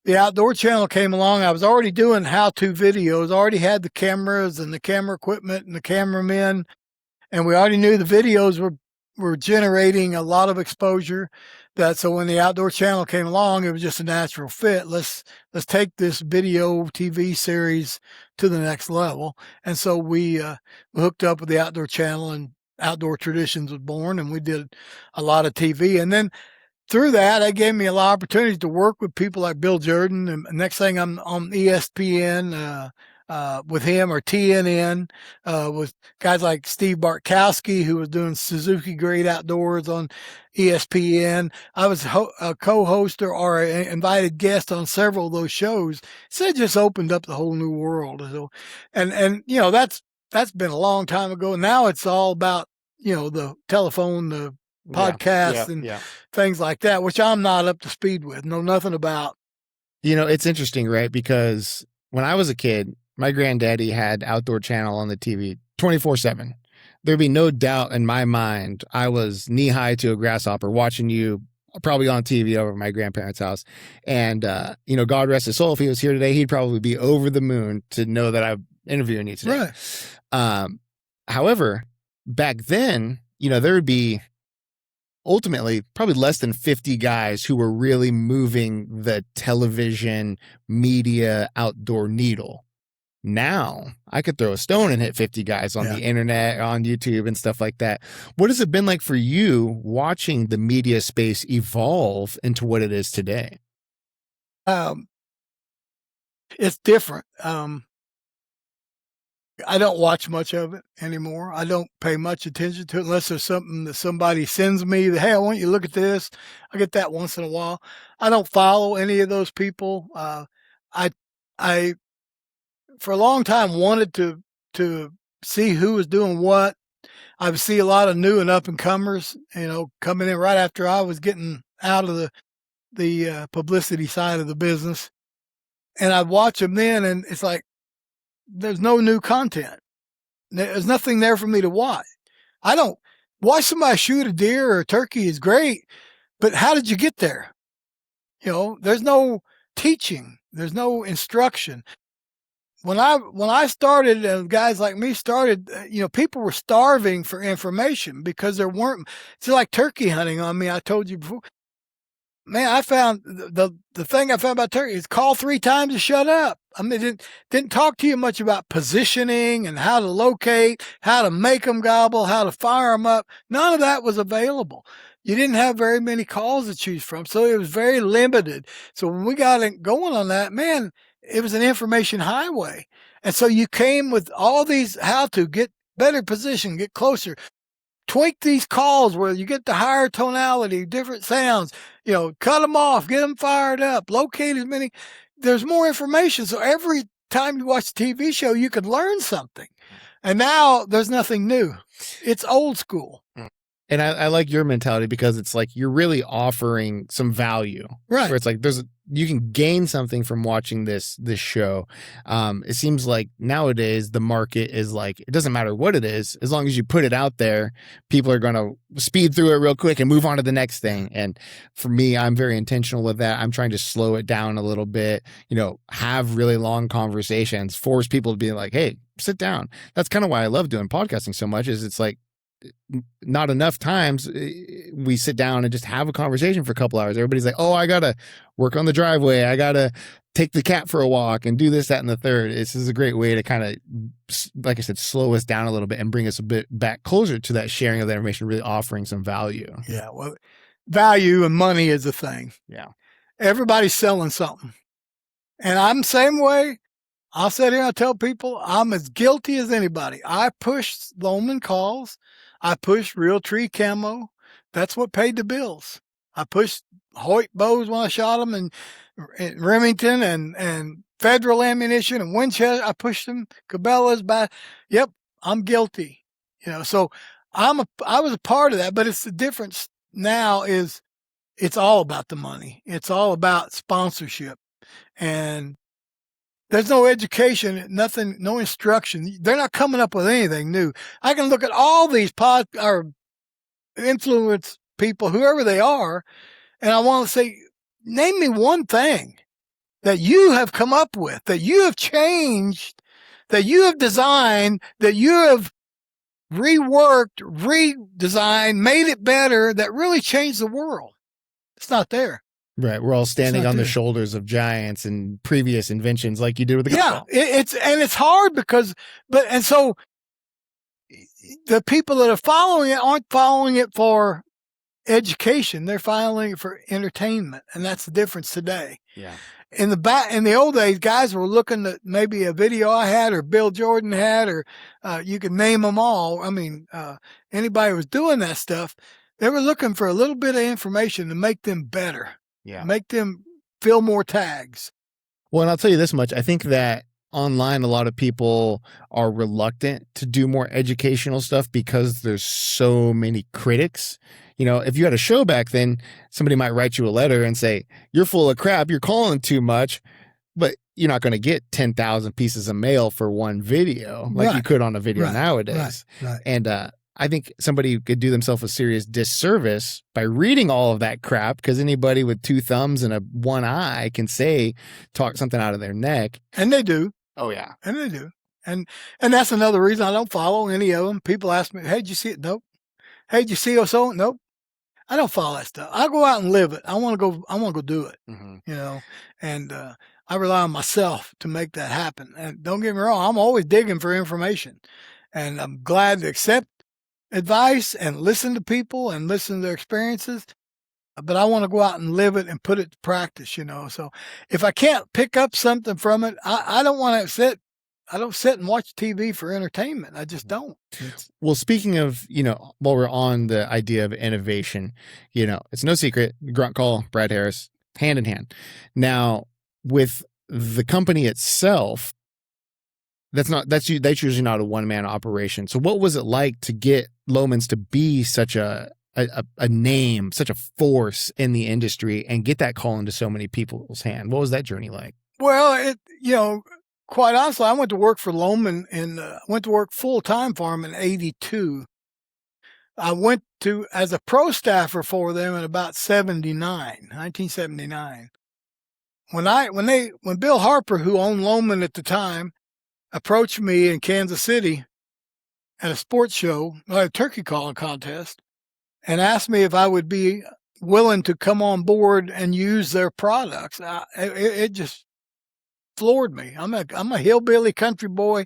the Outdoor Channel came along, I was already doing how-to videos, already had the cameras and the camera equipment and the cameramen, and we already knew the videos were generating a lot of exposure. So when the Outdoor Channel came along, it was just a natural fit. Let's take this video TV series to the next level. And so we hooked up with the Outdoor Channel, and Outdoor Traditions was born, and we did a lot of TV. And then through that, it gave me a lot of opportunities to work with people like Bill Jordan. And next thing, I'm on ESPN. with him, or TNN, with guys like Steve Bartkowski, who was doing Suzuki Great Outdoors on ESPN. I was a co-host or an invited guest on several of those shows. So it just opened up the whole new world. So, and that's been a long time ago. Now it's all about, the telephone, the podcast, and things like that, which I'm not up to speed with. Know nothing about. It's interesting, right? Because when I was a kid, my granddaddy had Outdoor Channel on the TV 24/7. There'd be no doubt in my mind I was knee high to a grasshopper watching you probably on TV over at my grandparents' house. And, God rest his soul, if he was here today, he'd probably be over the moon to know that I'm interviewing you today. Right. However, back then, there would be ultimately probably less than 50 guys who were really moving the television media outdoor needle. Now I could throw a stone and hit 50 guys on the internet, on YouTube and stuff like that. What has it been like for you watching the media space evolve into what it is today? It's different. I don't watch much of it anymore. I don't pay much attention to it unless there's something that somebody sends me that, hey, I want you to look at this. I get that once in a while. I don't follow any of those people. I for a long time wanted to see who was doing what. I would see a lot of new and up and comers, coming in right after I was getting out of the publicity side of the business. And I'd watch them then, and it's like, there's no new content. There's nothing there for me to watch. I don't watch somebody shoot a deer or a turkey is great, but how did you get there? There's no teaching. There's no instruction. When I started, and guys like me started, people were starving for information because there weren't. It's like turkey hunting on me. I told you before. Man, I found the thing I found about turkey is call 3 times to shut up. I mean, it didn't talk to you much about positioning and how to locate, how to make them gobble, how to fire them up. None of that was available. You didn't have very many calls to choose from, so it was very limited. So when we got going on that, man, it was an information highway. And so you came with all these how to get better position, get closer, tweak these calls where you get the higher tonality, different sounds, cut them off, get them fired up, locate as many. There's more information. So every time you watch a TV show, you could learn something. And now there's nothing new. It's old school. And I like your mentality because it's like you're really offering some value, right? Where it's like you can gain something from watching this show. It seems like nowadays the market is like, it doesn't matter what it is, as long as you put it out there, people are going to speed through it real quick and move on to the next thing. And for me, I'm very intentional with that. I'm trying to slow it down a little bit, have really long conversations, force people to be like, hey, sit down. That's kind of why I love doing podcasting so much, is it's like, not enough times we sit down and just have a conversation for a couple hours. Everybody's like, oh, I gotta work on the driveway, I gotta take the cat for a walk and do this, that, and the third. This is a great way to kind of, like I said, slow us down a little bit and bring us a bit back closer to that sharing of that information, really offering some value. Yeah, well, value and money is a thing. Yeah, everybody's selling something, and I'm the same way. I'll sit here and tell people I'm as guilty as anybody. I push Loman calls. I pushed Real Tree Camo. That's what paid the bills. I pushed Hoyt bows when I shot them, and Remington and Federal ammunition and Winchester. I pushed them. Cabela's Yep, I'm guilty. So I was a part of that, but it's the difference now is it's all about the money. It's all about sponsorship, and there's no education, nothing, no instruction. They're not coming up with anything new. I can look at all these or influence people, whoever they are, and I want to say, name me one thing that you have come up with, that you have changed, that you have designed, that you have reworked, redesigned, made it better, that really changed the world. It's not there. Right. We're all standing on the shoulders of giants and previous inventions like you did with the golf ball. It's hard and so the people that are following it aren't following it for education. They're filing for entertainment, and that's the difference today. Yeah. In the old days, guys were looking at maybe a video I had or Bill Jordan had, or you could name them all. I mean, anybody who was doing that stuff, they were looking for a little bit of information to make them better, make them fill more tags. Well, and I'll tell you this much. I think that online, a lot of people are reluctant to do more educational stuff because there's so many critics. You know, if you had a show back then, somebody might write you a letter and say, you're full of crap, you're calling too much, but you're not going to get 10,000 pieces of mail for one video like you could on a video nowadays. Right. And I think somebody could do themselves a serious disservice by reading all of that crap, because anybody with two thumbs and one eye can talk something out of their neck. And they do. Oh, yeah. And they do. And that's another reason I don't follow any of them. People ask me, hey, did you see it? Nope. Hey, did you see so? Nope. I don't follow that stuff. I go out and live it. I want to go do it, you know, and I rely on myself to make that happen. And don't get me wrong, I'm always digging for information, and I'm glad to accept advice and listen to people and listen to their experiences. But I want to go out and live it and put it to practice, you know. So if I can't pick up something from it, I don't want to sit. I don't sit and watch TV for entertainment. I just don't. Well, speaking of, you know, while we're on the idea of innovation, you know, it's no secret, Grunt Call, Brad Harris, hand in hand. Now, with the company itself, that's usually not a one-man operation. So what was it like to get Lohmann's to be such a name, such a force in the industry, and get that call into so many people's hand? What was that journey like? Well, quite honestly, I went to work for Lohmann and went to work full-time for them in 82. I went to as a pro staffer for them in about 1979. When Bill Harper, who owned Lohmann at the time, approached me in Kansas City at a sports show, a turkey calling contest, and asked me if I would be willing to come on board and use their products, it just floored me. I'm a hillbilly country boy.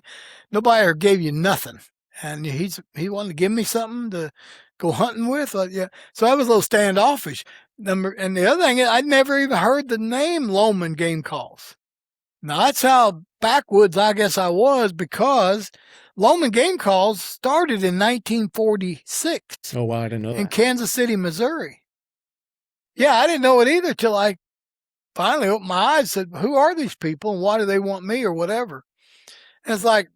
Nobody ever gave you nothing, and he wanted to give me something to go hunting with. Yeah, so I was a little standoffish. And the other thing is, I'd never even heard the name Lohmann Game Calls. Now that's how backwoods I guess I was, because Lohmann Game Calls started in 1946. Oh wow, I didn't know that. In Kansas City, Missouri. Yeah, I didn't know it either till I finally opened my eyes and said, who are these people and why do they want me or whatever? And it's like,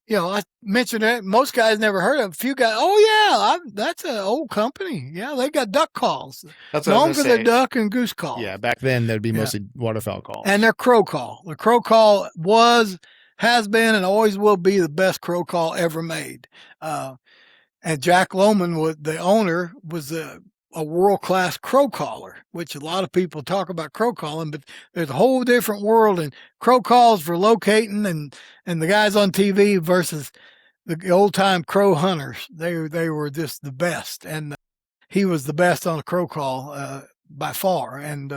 you know, I mentioned it. Most guys never heard of it. A few guys, oh, yeah, that's an old company. Yeah, they got duck calls. That's what known for their duck and goose call. Yeah, back then there'd be mostly waterfowl calls. And their crow call. The crow call has been, and always will be the best crow call ever made. And Jack Lohmann, the owner, was a world-class crow caller, which a lot of people talk about crow calling, but there's a whole different world, and crow calls for locating and the guys on TV versus the old-time crow hunters. They were just the best, and he was the best on a crow call by far, and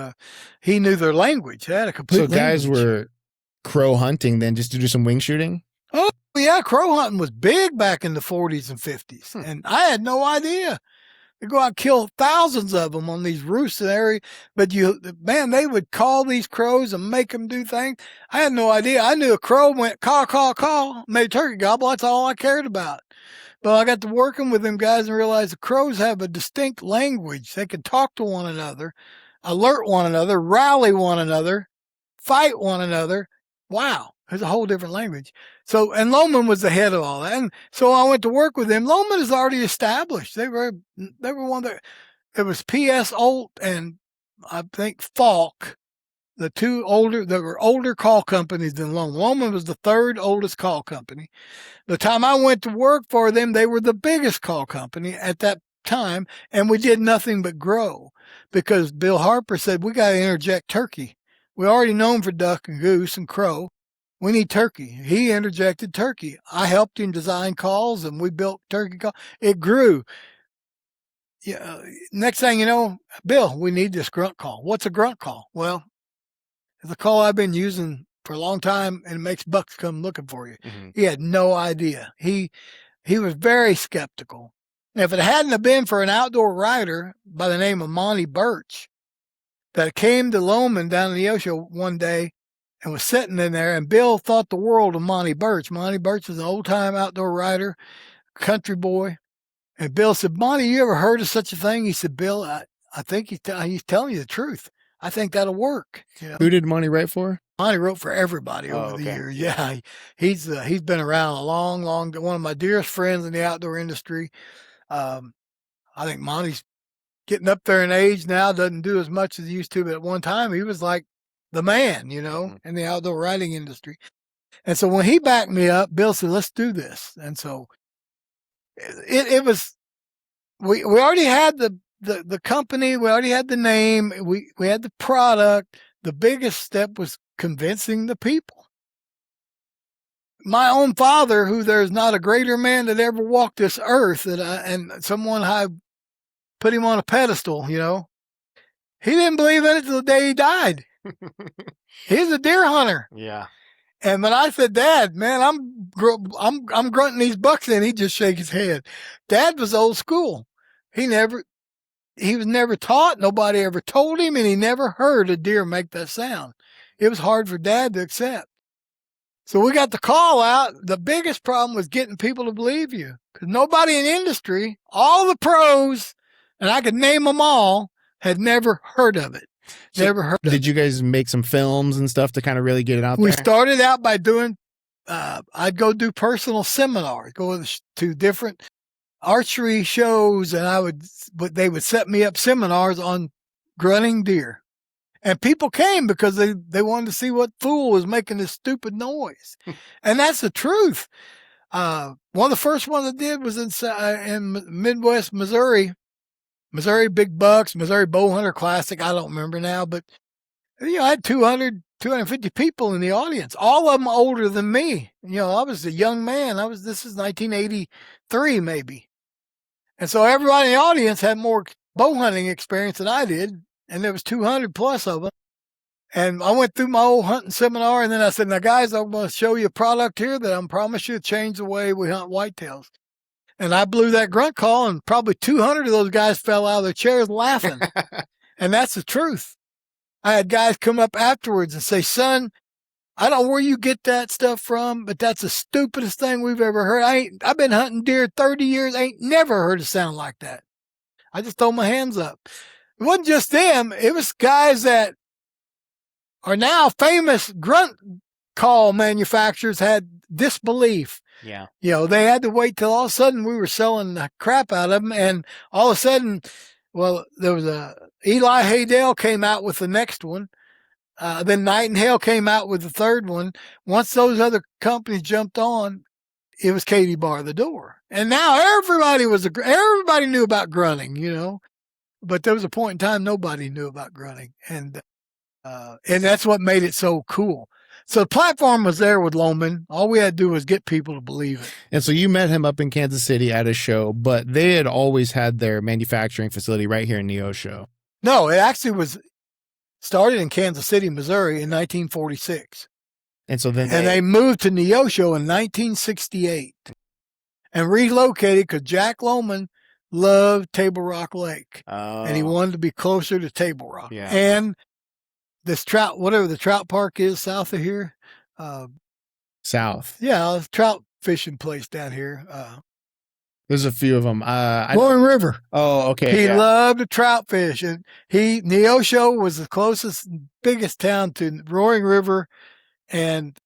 he knew their language. They had a complete language. So guys were crow hunting then just to do some wing shooting? Oh, yeah, crow hunting was big back in the 40s and 50s, and I had no idea. They go out and kill thousands of them on these roosts in the area. But they would call these crows and make them do things. I had no idea. I knew a crow went caw, caw, caw, made a turkey gobble. That's all I cared about. But I got to working with them guys and realized the crows have a distinct language. They can talk to one another, alert one another, rally one another, fight one another. Wow. There's a whole different language. So, and Lohmann was the head of all that. And so I went to work with him. Lohmann is already established. They were one that, it was P.S. Olt and I think Falk, there were older call companies than Lohmann. Lohmann was the third oldest call company. The time I went to work for them, they were the biggest call company at that time. And we did nothing but grow because Bill Harper said, we got to interject turkey. We already known for duck and goose and crow. We need turkey. He interjected turkey. I helped him design calls, and we built turkey calls. It grew. Yeah. Next thing you know, Bill, we need this grunt call. What's a grunt call? Well, it's a call I've been using for a long time, and it makes bucks come looking for you. Mm-hmm. He had no idea. He was very skeptical. If it hadn't have been for an outdoor writer by the name of Monty Birch that came to Loman down in Neosho one day and was sitting in there, and Bill thought the world of Monty Birch. Monty Birch is an old-time outdoor writer, country boy. And Bill said, Monty, you ever heard of such a thing? He said, Bill, I think he's telling you the truth. I think that'll work. You know? Who did Monty write for? Monty wrote for everybody over the years. Yeah, he's been around a long one of my dearest friends in the outdoor industry. I think Monty's getting up there in age now, doesn't do as much as he used to, but at one time he was like the man, you know, in the outdoor writing industry. And so when he backed me up, Bill said, let's do this. And so it was, we already had the company, we already had the name, we had the product. The biggest step was convincing the people. My own father, who there's not a greater man that ever walked this earth, and someone I put him on a pedestal, you know, he didn't believe in it till the day he died. He's a deer hunter. Yeah. And when I said, Dad, man, I'm grunting these bucks in, he'd just shake his head. Dad was old school. He was never taught. Nobody ever told him, and he never heard a deer make that sound. It was hard for Dad to accept. So we got the call out. The biggest problem was getting people to believe you, because nobody in the industry, all the pros, and I could name them all, had never heard of it. Never heard of it. Did you guys make some films and stuff to kind of really get it out there? We started out by doing, I'd go do personal seminars, go to different archery shows, and they would set me up seminars on grunting deer. And people came because they wanted to see what fool was making this stupid noise. And that's the truth. One of the first ones I did was in Midwest Missouri Big Bucks, Missouri Bowhunter Classic. I don't remember now, but you know, I had 250 people in the audience, all of them older than me. You know, I was a young man. This is 1983 maybe. And so everybody in the audience had more bow hunting experience than I did. And there was 200 plus of them. And I went through my old hunting seminar, and then I said, now guys, I'm going to show you a product here that I promise you to change the way we hunt whitetails. And I blew that grunt call, and probably 200 of those guys fell out of their chairs laughing. And that's the truth. I had guys come up afterwards and say, son, I don't know where you get that stuff from, but that's the stupidest thing we've ever heard. I've been hunting deer 30 years. I ain't never heard a sound like that. I just throw my hands up. It wasn't just them. It was guys that are now famous grunt call manufacturers had disbelief. Yeah. You know, they had to wait till all of a sudden we were selling the crap out of them. And all of a sudden, well, there was Eli Haydell came out with the next one. Then Nightingale came out with the third one. Once those other companies jumped on, it was Katie bar the door. And now everybody knew about grunting, you know. But there was a point in time nobody knew about grunting, and that's what made it so cool. So the platform was there with Loman. All we had to do was get people to believe it. And so you met him up in Kansas City at a show, but they had always had their manufacturing facility right here in Neosho. No, it actually was started in Kansas City, Missouri in 1946. And so then they moved to Neosho in 1968 and relocated because Jack Loman loved Table Rock Lake. And he wanted to be closer to Table Rock. Yeah. And this whatever the trout park is south of here. South. Yeah, a trout fishing place down here. There's a few of them. Roaring River. Oh, okay. He loved to trout fish. And Neosho was the closest, biggest town to Roaring River and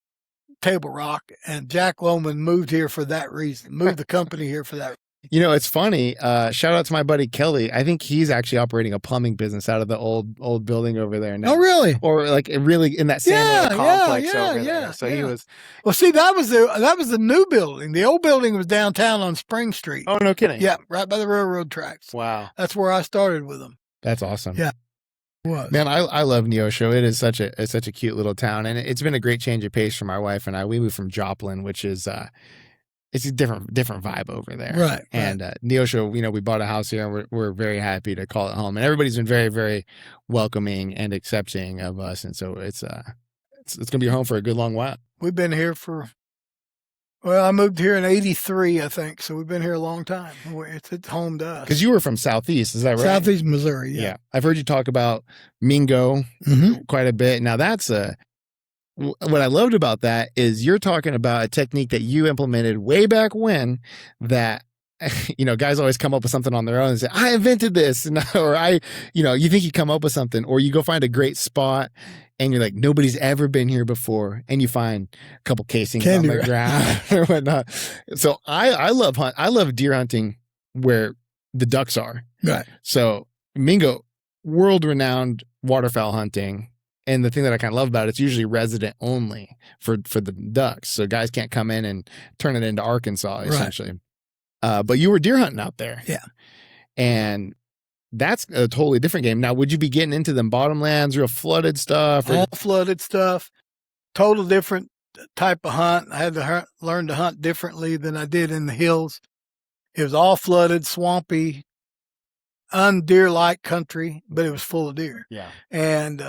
Table Rock. And Jack Loman moved here for that reason, moved the company here for that reason. You know, it's funny. Shout out to my buddy Kelly. I think he's actually operating a plumbing business out of the old building over there now. Oh, really? Or like really in that same complex over there. So he was. Well, see, that was the new building. The old building was downtown on Spring Street. Oh, no kidding. Yeah, right by the railroad tracks. Wow, that's where I started with them. That's awesome. Yeah. Was. Man, I love Neosho. It is such a cute little town, and it's been a great change of pace for my wife and I. We moved from Joplin, which is it's a different vibe over there. Right. And Neosho, you know, we bought a house here and we're very happy to call it home. And everybody's been very, very welcoming and accepting of us. And so it's going to be home for a good long while. We've been here for Well, I moved here in '83, I think, so we've been here a long time. It's home to us. Because you were from Southeast, is that right? Southeast Missouri, yeah. Yeah. I've heard you talk about Mingo quite a bit. Now, that's what I loved about that is you're talking about a technique that you implemented way back when that, guys always come up with something on their own and say, I invented this. Or you think you come up with something, or you go find a great spot and you're like, nobody's ever been here before. And you find a couple casings on the ground or whatnot. So I love deer hunting where the ducks are. Right. So Mingo, world-renowned waterfowl hunting. And the thing that I kind of love about it, it's usually resident only for the ducks. So guys can't come in and turn it into Arkansas, essentially. Right. But you were deer hunting out there. Yeah. And that's a totally different game. Now, would you be getting into them bottomlands, real flooded stuff? All flooded stuff. Total different type of hunt. I had to learn to hunt differently than I did in the hills. It was all flooded, swampy, undeer-like country, but it was full of deer. Yeah. And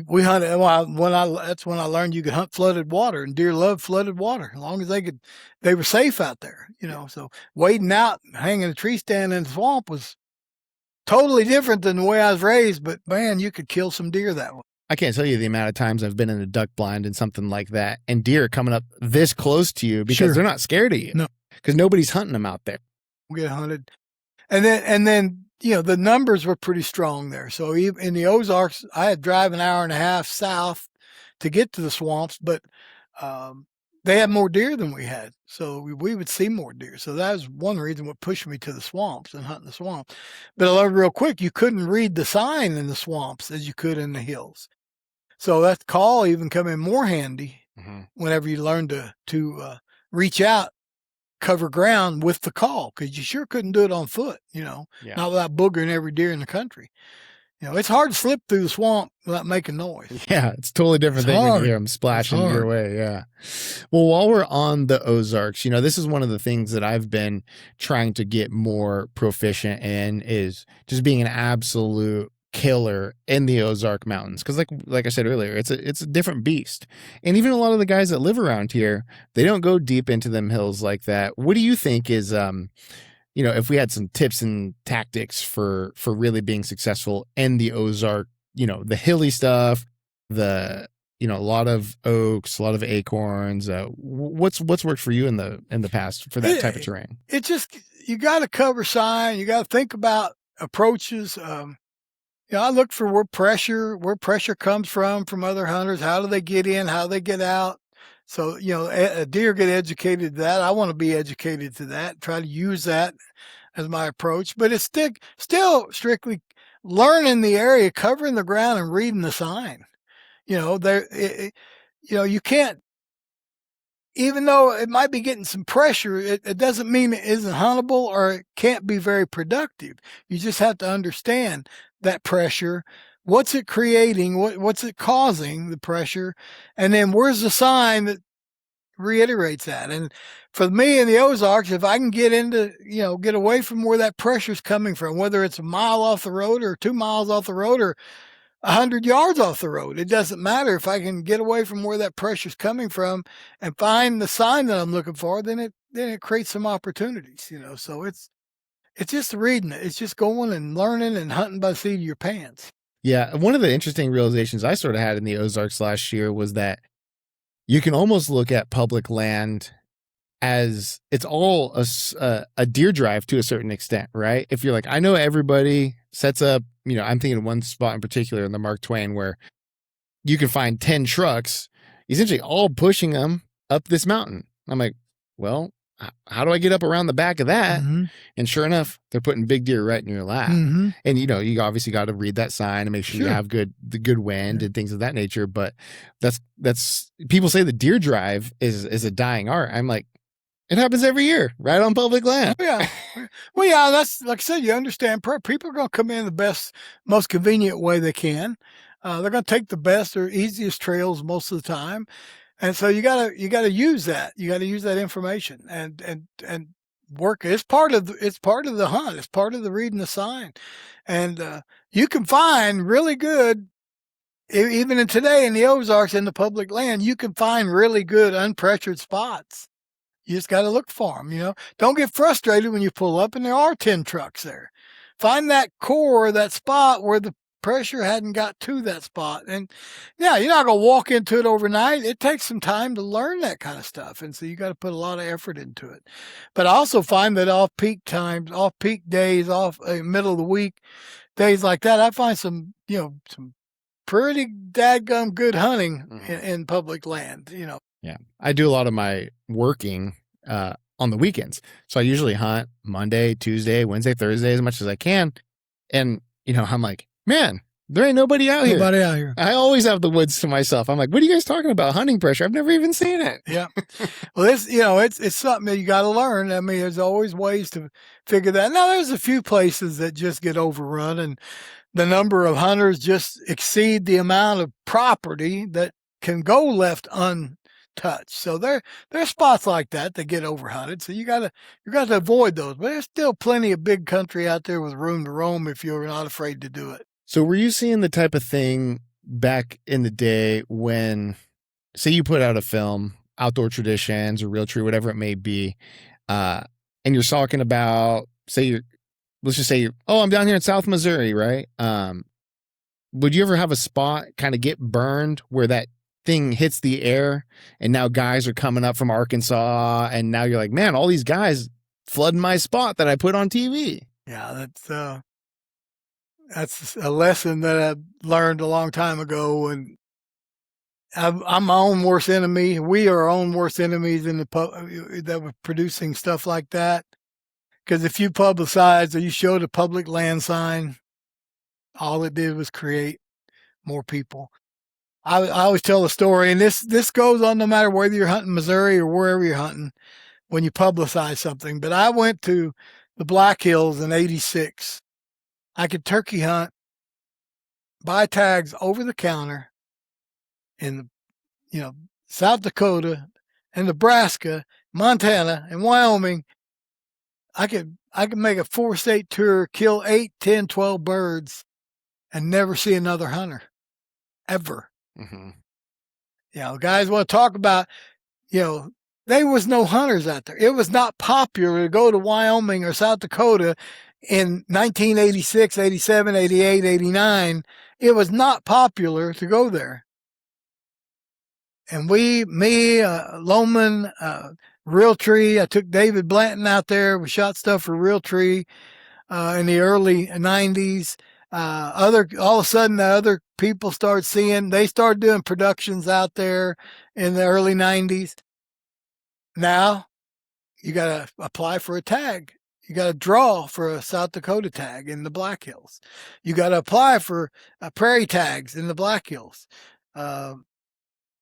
we hunted. That's when I learned you could hunt flooded water, and deer love flooded water as long as they were safe out there. So wading out, hanging a tree stand in the swamp was totally different than the way I was raised. But man, you could kill some deer that way. I can't tell you the amount of times I've been in a duck blind and something like that, and deer coming up this close to you because they're not scared of you. No, because nobody's hunting them out there. We get hunted, and then. The numbers were pretty strong there. So even in the Ozarks, I had to drive an hour and a half south to get to the swamps, but they had more deer than we had. So we would see more deer. So that was one reason what pushed me to the swamps and hunting the swamp. But I learned real quick, you couldn't read the sign in the swamps as you could in the hills. So that call even come in more handy whenever you learn to reach out, cover ground with the call, because you sure couldn't do it on foot, not without boogering every deer in the country. It's hard to slip through the swamp without making noise. Yeah, it's totally different than when you hear them splashing your way. Yeah. Well, while we're on the Ozarks, this is one of the things that I've been trying to get more proficient in is just being an absolute killer in the Ozark Mountains, because like I said earlier, it's a different beast. And even a lot of the guys that live around here, they don't go deep into them hills like that. What do you think is if we had some tips and tactics for really being successful in the Ozark, the hilly stuff, a lot of oaks, a lot of acorns, what's worked for you in the past for that type of terrain? It just, you got to cover sign, you got to think about approaches. I look for where pressure comes from other hunters. How do they get in? How do they get out? So, a deer get educated to that. I want to be educated to that. Try to use that as my approach. But it's still strictly learning the area, covering the ground, and reading the sign. You can't. Even though it might be getting some pressure, it doesn't mean it isn't huntable or it can't be very productive. You just have to understand that pressure. What's it creating? What's it causing, the pressure? And then where's the sign that reiterates that? And for me in the Ozarks, if I can get get away from where that pressure's coming from, whether it's a mile off the road or 2 miles off the road or 100 yards off the road, it doesn't matter. If I can get away from where that pressure's coming from and find the sign that I'm looking for, then it creates some opportunities, So it's just reading it. It's just going and learning and hunting by the seat of your pants. Yeah. One of the interesting realizations I sort of had in the Ozarks last year was that you can almost look at public land as it's all a deer drive to a certain extent, right? If you're like, I know everybody sets up, I'm thinking of one spot in particular in the Mark Twain where you can find 10 trucks, essentially all pushing them up this mountain. I'm like, well, how do I get up around the back of that? Mm-hmm. And sure enough, they're putting big deer right in your lap. Mm-hmm. And, you obviously got to read that sign and make sure you have the good wind and things of that nature. But that's people say the deer drive is a dying art. I'm like, it happens every year, right on public land. Yeah. Well, yeah, that's like I said, you understand, people are going to come in the best, most convenient way they can. They're going to take the best or easiest trails most of the time. And so you gotta use that. You gotta use that information and work. It's part of the hunt. It's part of the reading the sign. And you can find really good, even in today in the Ozarks in the public land, you can find really good unpressured spots You just got to look for them, you know. Don't get frustrated when you pull up and there are 10 trucks there. Find that core, that spot where the pressure hadn't got to that spot. And yeah, you're not going to walk into it overnight. It takes some time to learn that kind of stuff. And so you got to put a lot of effort into it. But I also find that off peak times, off peak days, off middle of the week, days like that, I find some, you know, some pretty dadgum good hunting in public land, you know. Yeah. I do a lot of my working on the weekends. So I usually hunt Monday, Tuesday, Wednesday, Thursday as much as I can. And, you know, I'm like, man, there ain't nobody out here. Nobody out here. I always have the woods to myself. I'm like, what are you guys talking about? Hunting pressure? I've never even seen it. Yeah. Well, it's something that you got to learn. I mean, there's always ways to figure that. Now, there's a few places that just get overrun, and the number of hunters just exceed the amount of property that can go left untouched. So there's spots like that get overhunted. So you got to avoid those. But there's still plenty of big country out there with room to roam if you're not afraid to do it. So were you seeing the type of thing back in the day when, say, you put out a film, Outdoor Traditions or Real Tree, whatever it may be, and you're talking about, let's just say, I'm down here in South Missouri, right? Would you ever have a spot kind of get burned where that thing hits the air and now guys are coming up from Arkansas and now you're like, man, all these guys flooding my spot that I put on TV? Yeah, that's a lesson that I learned a long time ago. And I'm my own worst enemy. We are our own worst enemies in that were producing stuff like that. Because if you publicize or you showed a public land sign, all it did was create more people. I always tell a story, and this goes on no matter whether you're hunting Missouri or wherever you're hunting when you publicize something. But I went to the Black Hills in '86. I could turkey hunt, buy tags over the counter in, South Dakota and Nebraska, Montana and Wyoming. I could make a 4-state tour, kill 8, 10, 12 birds and never see another hunter ever. Mm-hmm. Guys want to talk about, there was no hunters out there. It was not popular to go to Wyoming or South Dakota in 1986, 87, 88, 89. It was not popular to go there. And Loman, Realtree, I took David Blanton out there. We shot stuff for Realtree in the early 90s. All of a sudden, the other people they started doing productions out there in the early 90s. Now, you got to apply for a tag. You got to draw for a South Dakota tag in the Black Hills. You got to apply for prairie tags in the Black Hills.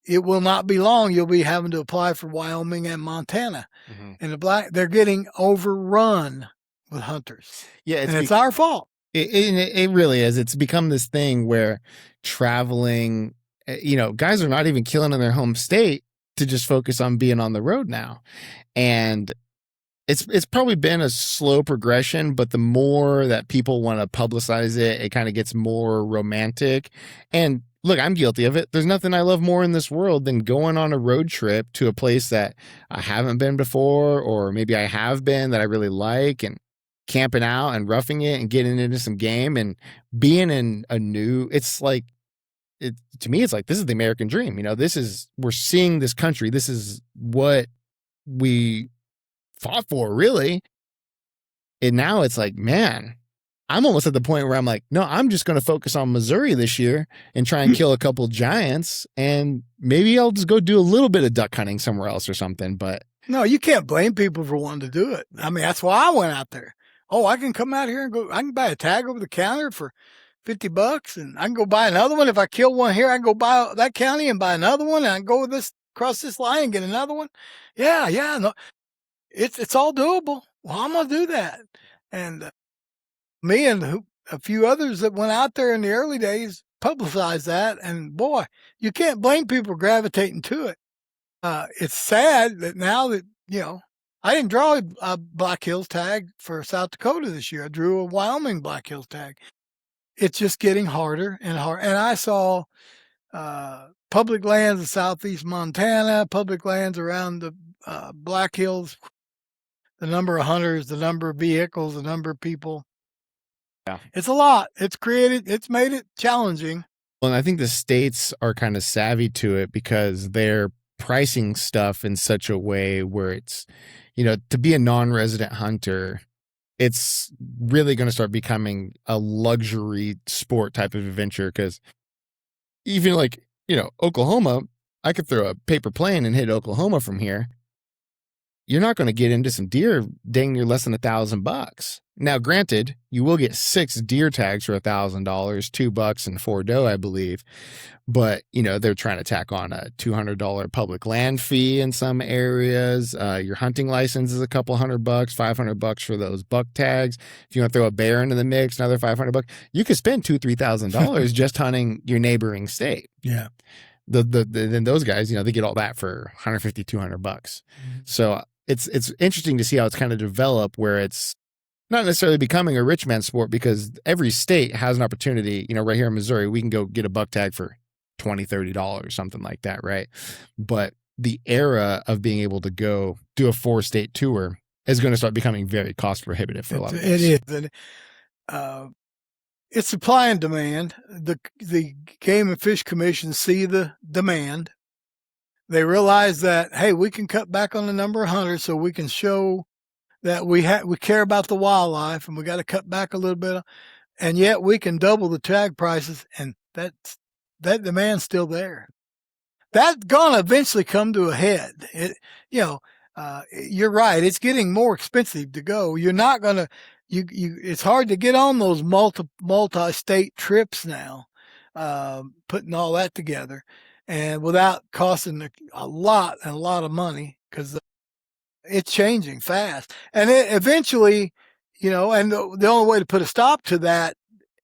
It will not be long. You'll be having to apply for Wyoming and Montana. Mm-hmm. They're getting overrun with hunters. Yeah, it's our fault. It really is. It's become this thing where traveling, guys are not even killing in their home state to just focus on being on the road now. And it's probably been a slow progression, but the more that people want to publicize it, it kind of gets more romantic. And look, I'm guilty of it. There's nothing I love more in this world than going on a road trip to a place that I haven't been before, or maybe I have been that I really like, and camping out and roughing it and getting into some game and being in to me, it's like, this is the American dream. We're seeing this country. This is what we fought for, really. And now it's like, man, I'm almost at the point where I'm like, no, I'm just going to focus on Missouri this year and try and kill a couple giants. And maybe I'll just go do a little bit of duck hunting somewhere else or something. But no, you can't blame people for wanting to do it. I mean, that's why I went out there. I can come out here and I can buy a tag over the counter for $50, and I can go buy another one. If I kill one here, I can go buy that county and buy another one, and I can go across this line and get another one. Yeah. No, it's all doable. Well, I'm going to do that. And me and a few others that went out there in the early days publicized that. And boy, you can't blame people gravitating to it. It's sad that now that, I didn't draw a Black Hills tag for South Dakota this year. I drew a Wyoming Black Hills tag. It's just getting harder and harder. And I saw public lands in southeast Montana, public lands around the Black Hills, the number of hunters, the number of vehicles, the number of people. Yeah. It's a lot. It's made it challenging. Well, and I think the states are kind of savvy to it because they're pricing stuff in such a way where it's, to be a non-resident hunter, it's really going to start becoming a luxury sport type of adventure. Because even Oklahoma, I could throw a paper plane and hit Oklahoma from here. You're not going to get into some deer dang near less than $1,000. Now, granted, you will get 6 deer tags for $1,000, $2 and 4 doe, I believe. But, they're trying to tack on a $200 public land fee in some areas. Your hunting license is a couple $100, $500 for those buck tags. If you want to throw a bear into the mix, another $500. You could spend $2,000-$3,000 just hunting your neighboring state. Yeah. Then those guys, they get all that for $150, $200. Mm-hmm. So it's interesting to see how it's kind of developed where it's not necessarily becoming a rich man's sport because every state has an opportunity. Right here in Missouri, we can go get a buck tag for $20, $30, something like that, right? But the era of being able to go do a 4-state tour is going to start becoming very cost prohibitive for a lot of us. It is. It's supply and demand. The Game and Fish Commission see the demand. They realize that, hey, we can cut back on the number of hunters so we can show that we care about the wildlife and we got to cut back a little bit. And yet we can double the tag prices, and that demand's still there. That's going to eventually come to a head. You're right. It's getting more expensive to go. You're not going to, it's hard to get on those multi-state trips now, putting all that together and without costing a lot of money because it's changing fast. And eventually, and the only way to put a stop to that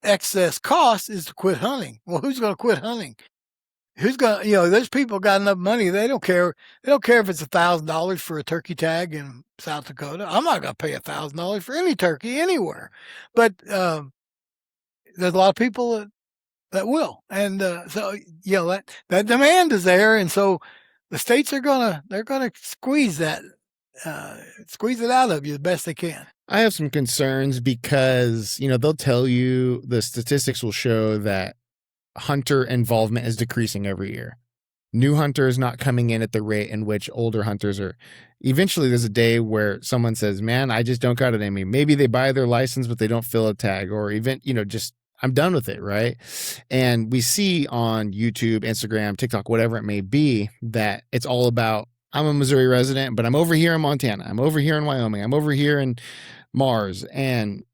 excess cost is to quit hunting. Well, who's going to quit hunting? Who's going to, there's people got enough money. They don't care. They don't care if it's $1,000 for a turkey tag in South Dakota. I'm not going to pay $1,000 for any turkey anywhere. But there's a lot of people that will. And so, that demand is there. And so the states they're going to squeeze it out of you the best they can. I have some concerns because, they'll tell you the statistics will show that hunter involvement is decreasing every year. New hunters not coming in at the rate in which older hunters are. Eventually, there's a day where someone says, man, I just don't got it in me. Maybe they buy their license, but they don't fill a tag or even, just I'm done with it, right? And we see on YouTube, Instagram, TikTok, whatever it may be, that it's all about, I'm a Missouri resident, but I'm over here in Montana. I'm over here in Wyoming. I'm over here in Mars. And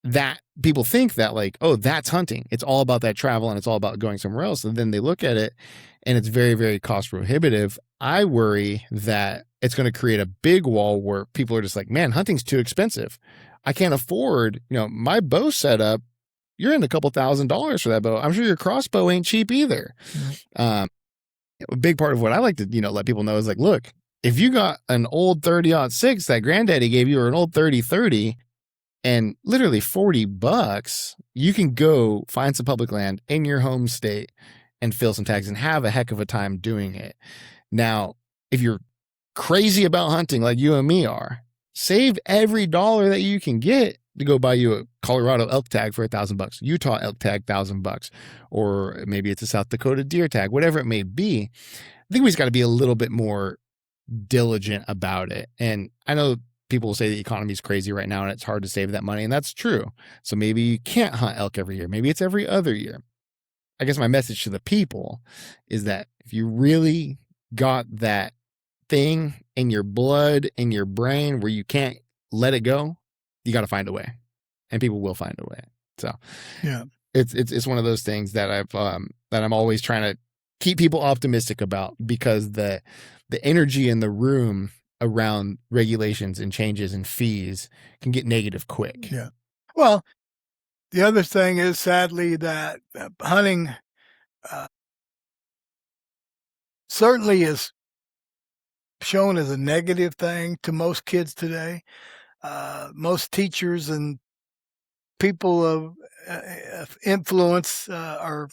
that people think that that's hunting. It's all about that travel and it's all about going somewhere else. And then they look at it and it's very, very cost prohibitive. I worry that it's going to create a big wall where people are just like, man, hunting's too expensive. I can't afford, my bow setup. You're in a couple $1,000s for that bow. I'm sure your crossbow ain't cheap either. Mm-hmm. A big part of what I like to, let people know is look, if you got an old 30-06 that granddaddy gave you or an old 30-30 and literally $40, you can go find some public land in your home state and fill some tags and have a heck of a time doing it. Now, if you're crazy about hunting like you and me are, save every dollar that you can get to go buy you a Colorado elk tag for $1,000, Utah elk tag $1,000, or maybe it's a South Dakota deer tag, whatever it may be. I think we just got to be a little bit more diligent about it. And I know people will say the economy is crazy right now and it's hard to save that money, and that's true. So maybe you can't hunt elk every year. Maybe it's every other year. I guess my message to the people is that if you really got that thing in your blood, in your brain where you can't let it go, you got to find a way, and people will find a way. So yeah, it's one of those things that I'm always trying to keep people optimistic about, because the energy in the room around regulations and changes and fees can get negative quick. Yeah. Well, the other thing is sadly that hunting certainly is shown as a negative thing to most kids today. Most teachers and people of influence are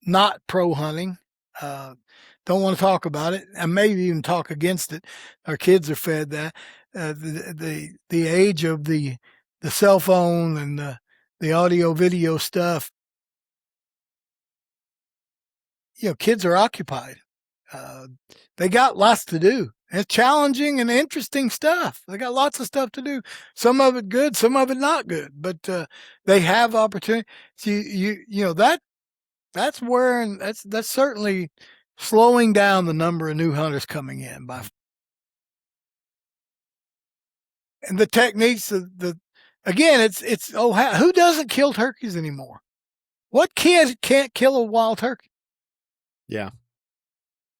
not pro hunting. Don't want to talk about it, and maybe even talk against it. Our kids are fed that. The age of the cell phone and the audio video stuff. Kids are occupied. They got lots to do. It's challenging and interesting stuff. They got lots of stuff to do. Some of it good, some of it not good. But they have opportunity. So that's where, and that's certainly slowing down the number of new hunters coming in and the techniques of again, who doesn't kill turkeys anymore? What kid can't kill a wild turkey? Yeah.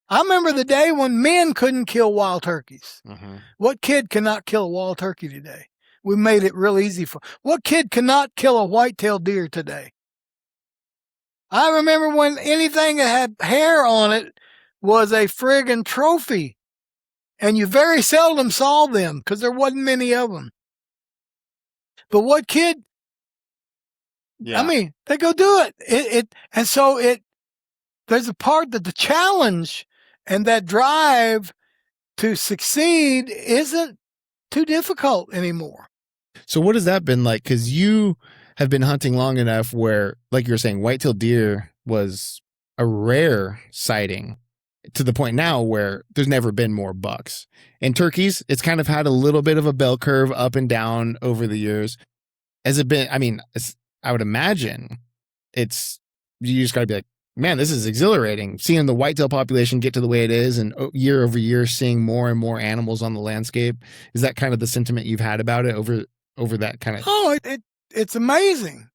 I remember the day when men couldn't kill wild turkeys. Mm-hmm. What kid cannot kill a wild turkey today? We made it real easy for. What kid cannot kill a white-tailed deer today? I remember when anything that had hair on it was a friggin' trophy. And you very seldom saw them because there wasn't many of them. But what kid? Yeah. I mean, they go do it. And so there's a part that the challenge and that drive to succeed isn't too difficult anymore. So what has that been like? Because you have been hunting long enough where, like you were saying, white-tailed deer was a rare sighting to the point now where there's never been more bucks. And turkeys, it's kind of had a little bit of a bell curve up and down over the years. Has it been, I mean, I would imagine you just got to be like, man, this is exhilarating. Seeing the whitetail population get to the way it is and year over year seeing more and more animals on the landscape. Is that kind of the sentiment you've had about it over that kind of? Oh, it's amazing.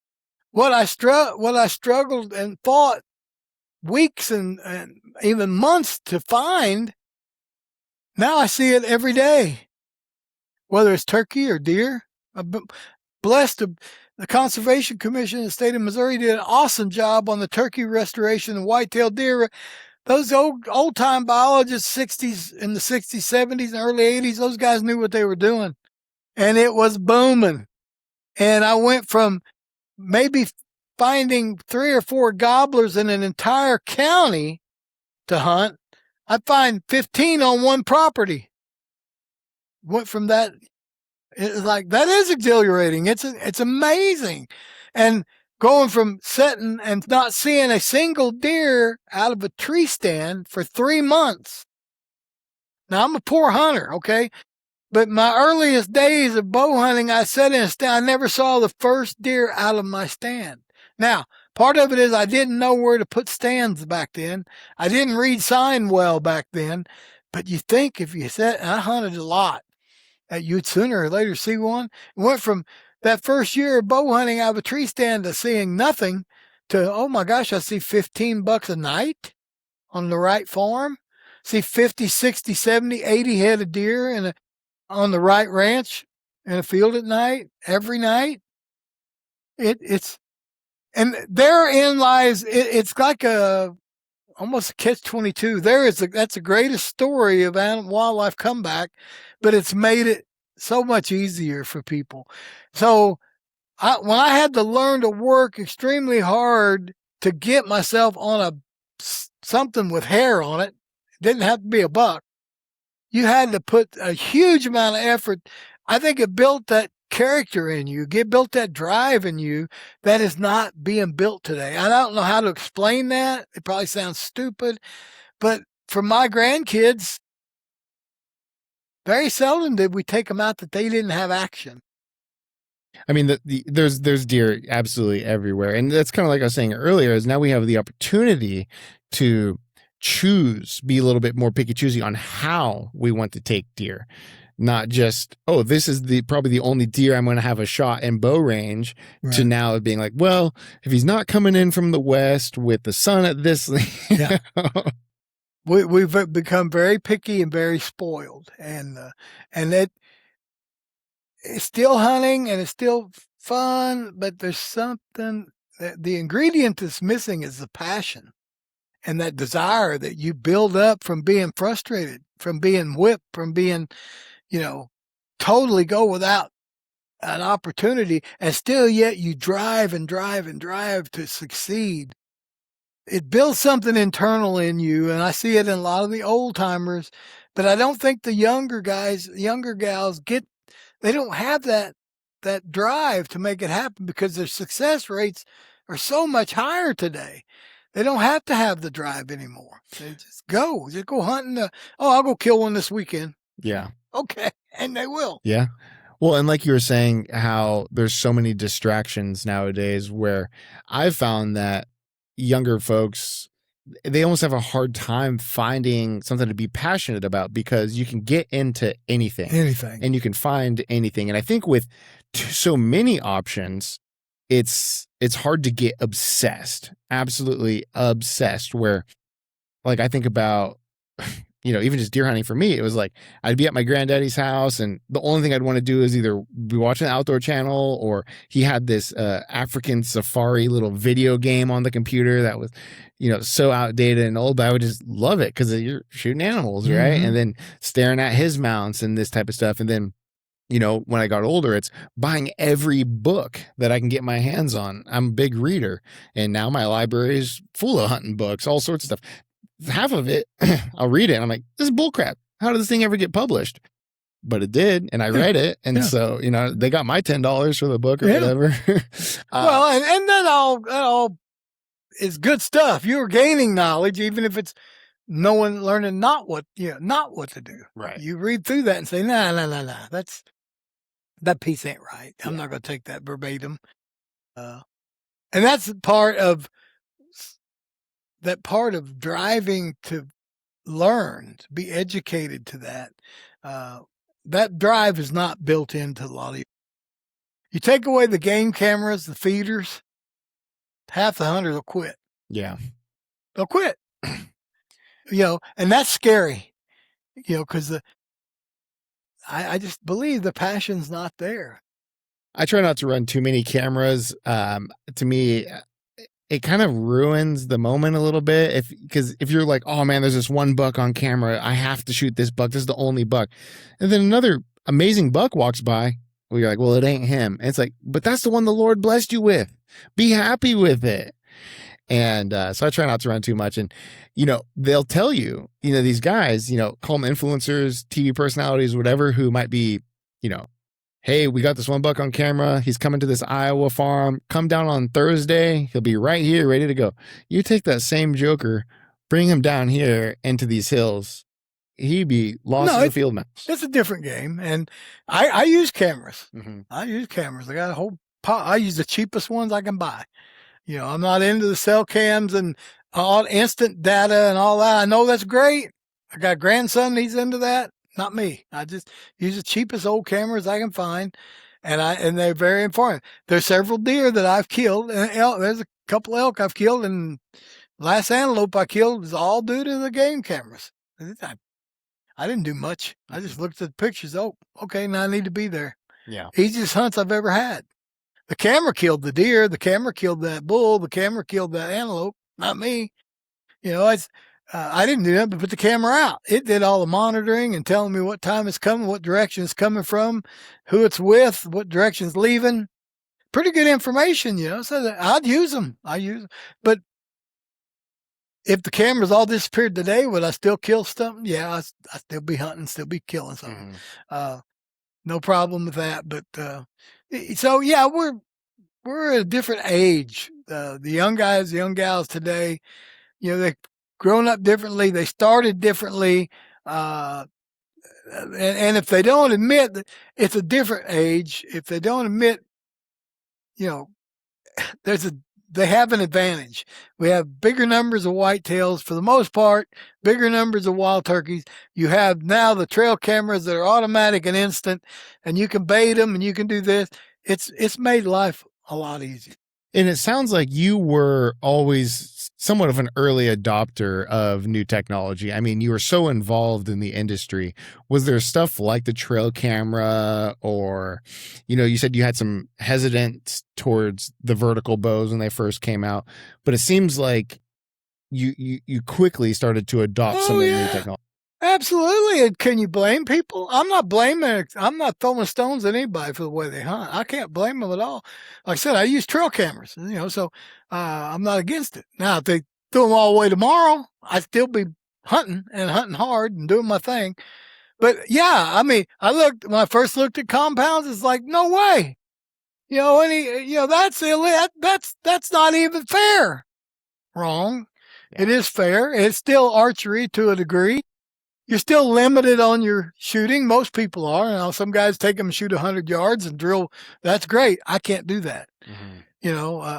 What I struggled and fought weeks and even months to find. Now I see it every day, whether it's turkey or deer. I'm blessed to. The Conservation Commission in the state of Missouri did an awesome job on the turkey restoration and white-tailed deer. Those old-time biologists, in the 60s, 70s, and early 80s, those guys knew what they were doing. And it was booming. And I went from maybe finding 3 or 4 gobblers in an entire county to hunt. I find 15 on one property. Went from that. It's like, that is exhilarating. It's amazing. And going from sitting and not seeing a single deer out of a tree stand for 3 months. Now, I'm a poor hunter, okay? But my earliest days of bow hunting, I sat in a stand. I never saw the first deer out of my stand. Now, part of it is I didn't know where to put stands back then. I didn't read sign well back then. But you think if you sat, and I hunted a lot, you'd sooner or later see one. It went from that first year of bow hunting out of a tree stand to seeing nothing to, oh my gosh, I see 15 bucks a night on the right farm. See 50, 60, 70, 80 head of deer on the right ranch in a field at night, every night. And therein lies, it's like almost a catch-22. That's the greatest story of wildlife comeback, but it's made it so much easier for people. So when I had to learn to work extremely hard to get myself on something with hair on it, it didn't have to be a buck. You had to put a huge amount of effort. I think it built that character in you, built that drive in you that is not being built today. I don't know how to explain that. It probably sounds stupid, but for my grandkids, very seldom did we take them out that they didn't have action. I mean, there's deer absolutely everywhere. And that's kind of like I was saying earlier, is now we have the opportunity to be a little bit more picky choosy on how we want to take deer. Not just, oh, this is probably the only deer I'm going to have a shot in bow range, right, to now being like, well, if he's not coming in from the west with the sun at this, yeah. We've become very picky and very spoiled, and it's still hunting and it's still fun, but there's something, the ingredient that's missing is the passion and that desire that you build up from being frustrated, from being whipped, from being, totally go without an opportunity, and still yet you drive and drive and drive to succeed. it builds something internal in you, and I see it in a lot of the old timers. But I don't think the younger guys, younger gals they don't have that drive to make it happen because their success rates are so much higher today. They don't have to have the drive anymore. They just go hunting. I'll go kill one this weekend. Yeah. Okay, and they will. Yeah. Well, and like you were saying, how there's so many distractions nowadays where I've found that younger folks, they almost have a hard time finding something to be passionate about because you can get into anything and you can find anything. And I think with so many options, it's hard to get obsessed, absolutely obsessed, where like I think about, even just deer hunting for me, it was like I'd be at my granddaddy's house and the only thing I'd want to do is either be watching the Outdoor Channel or he had this African safari little video game on the computer that was, so outdated and old, but I would just love it because you're shooting animals, right? Mm-hmm. And then staring at his mounts and this type of stuff. And then, when I got older, it's buying every book that I can get my hands on. I'm a big reader. And now my library is full of hunting books, all sorts of stuff. Half of it, I'll read it. And I'm like, this is bullcrap. How did this thing ever get published? But it did. And I read it. And so, they got my $10 for the book or whatever. Well, and that all is good stuff. You're gaining knowledge, even if it's learning not what to do. Right. You read through that and say, nah, that piece ain't right. I'm not going to take that verbatim. And that's part of driving to learn, to be educated to that. That drive is not built into a lot of you. You take away the game cameras, the feeders, half the hunters will quit. Yeah. They'll quit. And that's scary, because I just believe the passion's not there. I try not to run too many cameras. To me, it kind of ruins the moment a little bit. Because if you're like, oh man, there's this one buck on camera, I have to shoot this buck. This is the only buck. And then another amazing buck walks by. Well, you're like, well, it ain't him. And it's like, but that's the one the Lord blessed you with. Be happy with it. And so I try not to run too much. And, they'll tell you, these guys, call them influencers, TV personalities, whatever, who might be, hey, we got this one buck on camera. He's coming to this Iowa farm. Come down on Thursday. He'll be right here, ready to go. You take that same joker, bring him down here into these hills. He'd be lost in the field mouse. It's a different game. And I use cameras. Mm-hmm. I got a whole pot. I use the cheapest ones I can buy. I'm not into the cell cams and all instant data and all that. I know that's great. I got a grandson, he's into that. Not me. I just use the cheapest old cameras I can find, and they're very informative. There's several deer that I've killed, and there's a couple elk I've killed, and last antelope I killed was all due to the game cameras. I didn't do much. I just looked at the pictures. Oh, okay, now I need to be there. Yeah. Easiest hunts I've ever had. The camera killed the deer. The camera killed that bull. The camera killed that antelope. Not me. I didn't do that, but put the camera out. It did all the monitoring and telling me what time it's coming, what direction it's coming from, who it's with, what direction it's leaving. Pretty good information, So I'd use them. But if the cameras all disappeared today, would I still kill something? Yeah, I still be hunting, still be killing something. Mm-hmm. No problem with that. But so yeah, we're at a different age. The young guys, the young gals today, they've grown up differently. They started differently. And if they don't admit that it's a different age, if they don't admit, they have an advantage. We have bigger numbers of whitetails for the most part, bigger numbers of wild turkeys. You have now the trail cameras that are automatic and instant, and you can bait them and you can do this. It's made life a lot easier. And it sounds like you were always somewhat of an early adopter of new technology. I mean, you were so involved in the industry. Was there stuff like the trail camera, or, you said you had some hesitance towards the vertical bows when they first came out, but it seems like you quickly started to adopt some of the new technology. Absolutely. And can you blame people? I'm not throwing stones at anybody for the way they hunt. I can't blame them at all. Like I said, I use trail cameras, so I'm not against it. Now, if they threw them all away tomorrow, I'd still be hunting and hunting hard and doing my thing. But yeah, I mean, when I first looked at compounds, it's like, no way. That's that's not even fair. Wrong. Yeah. It is fair. It's still archery to a degree. You're still limited on your shooting. Most people are. Now, some guys take them and shoot 100 yards and drill. That's great. I can't do that. Mm-hmm.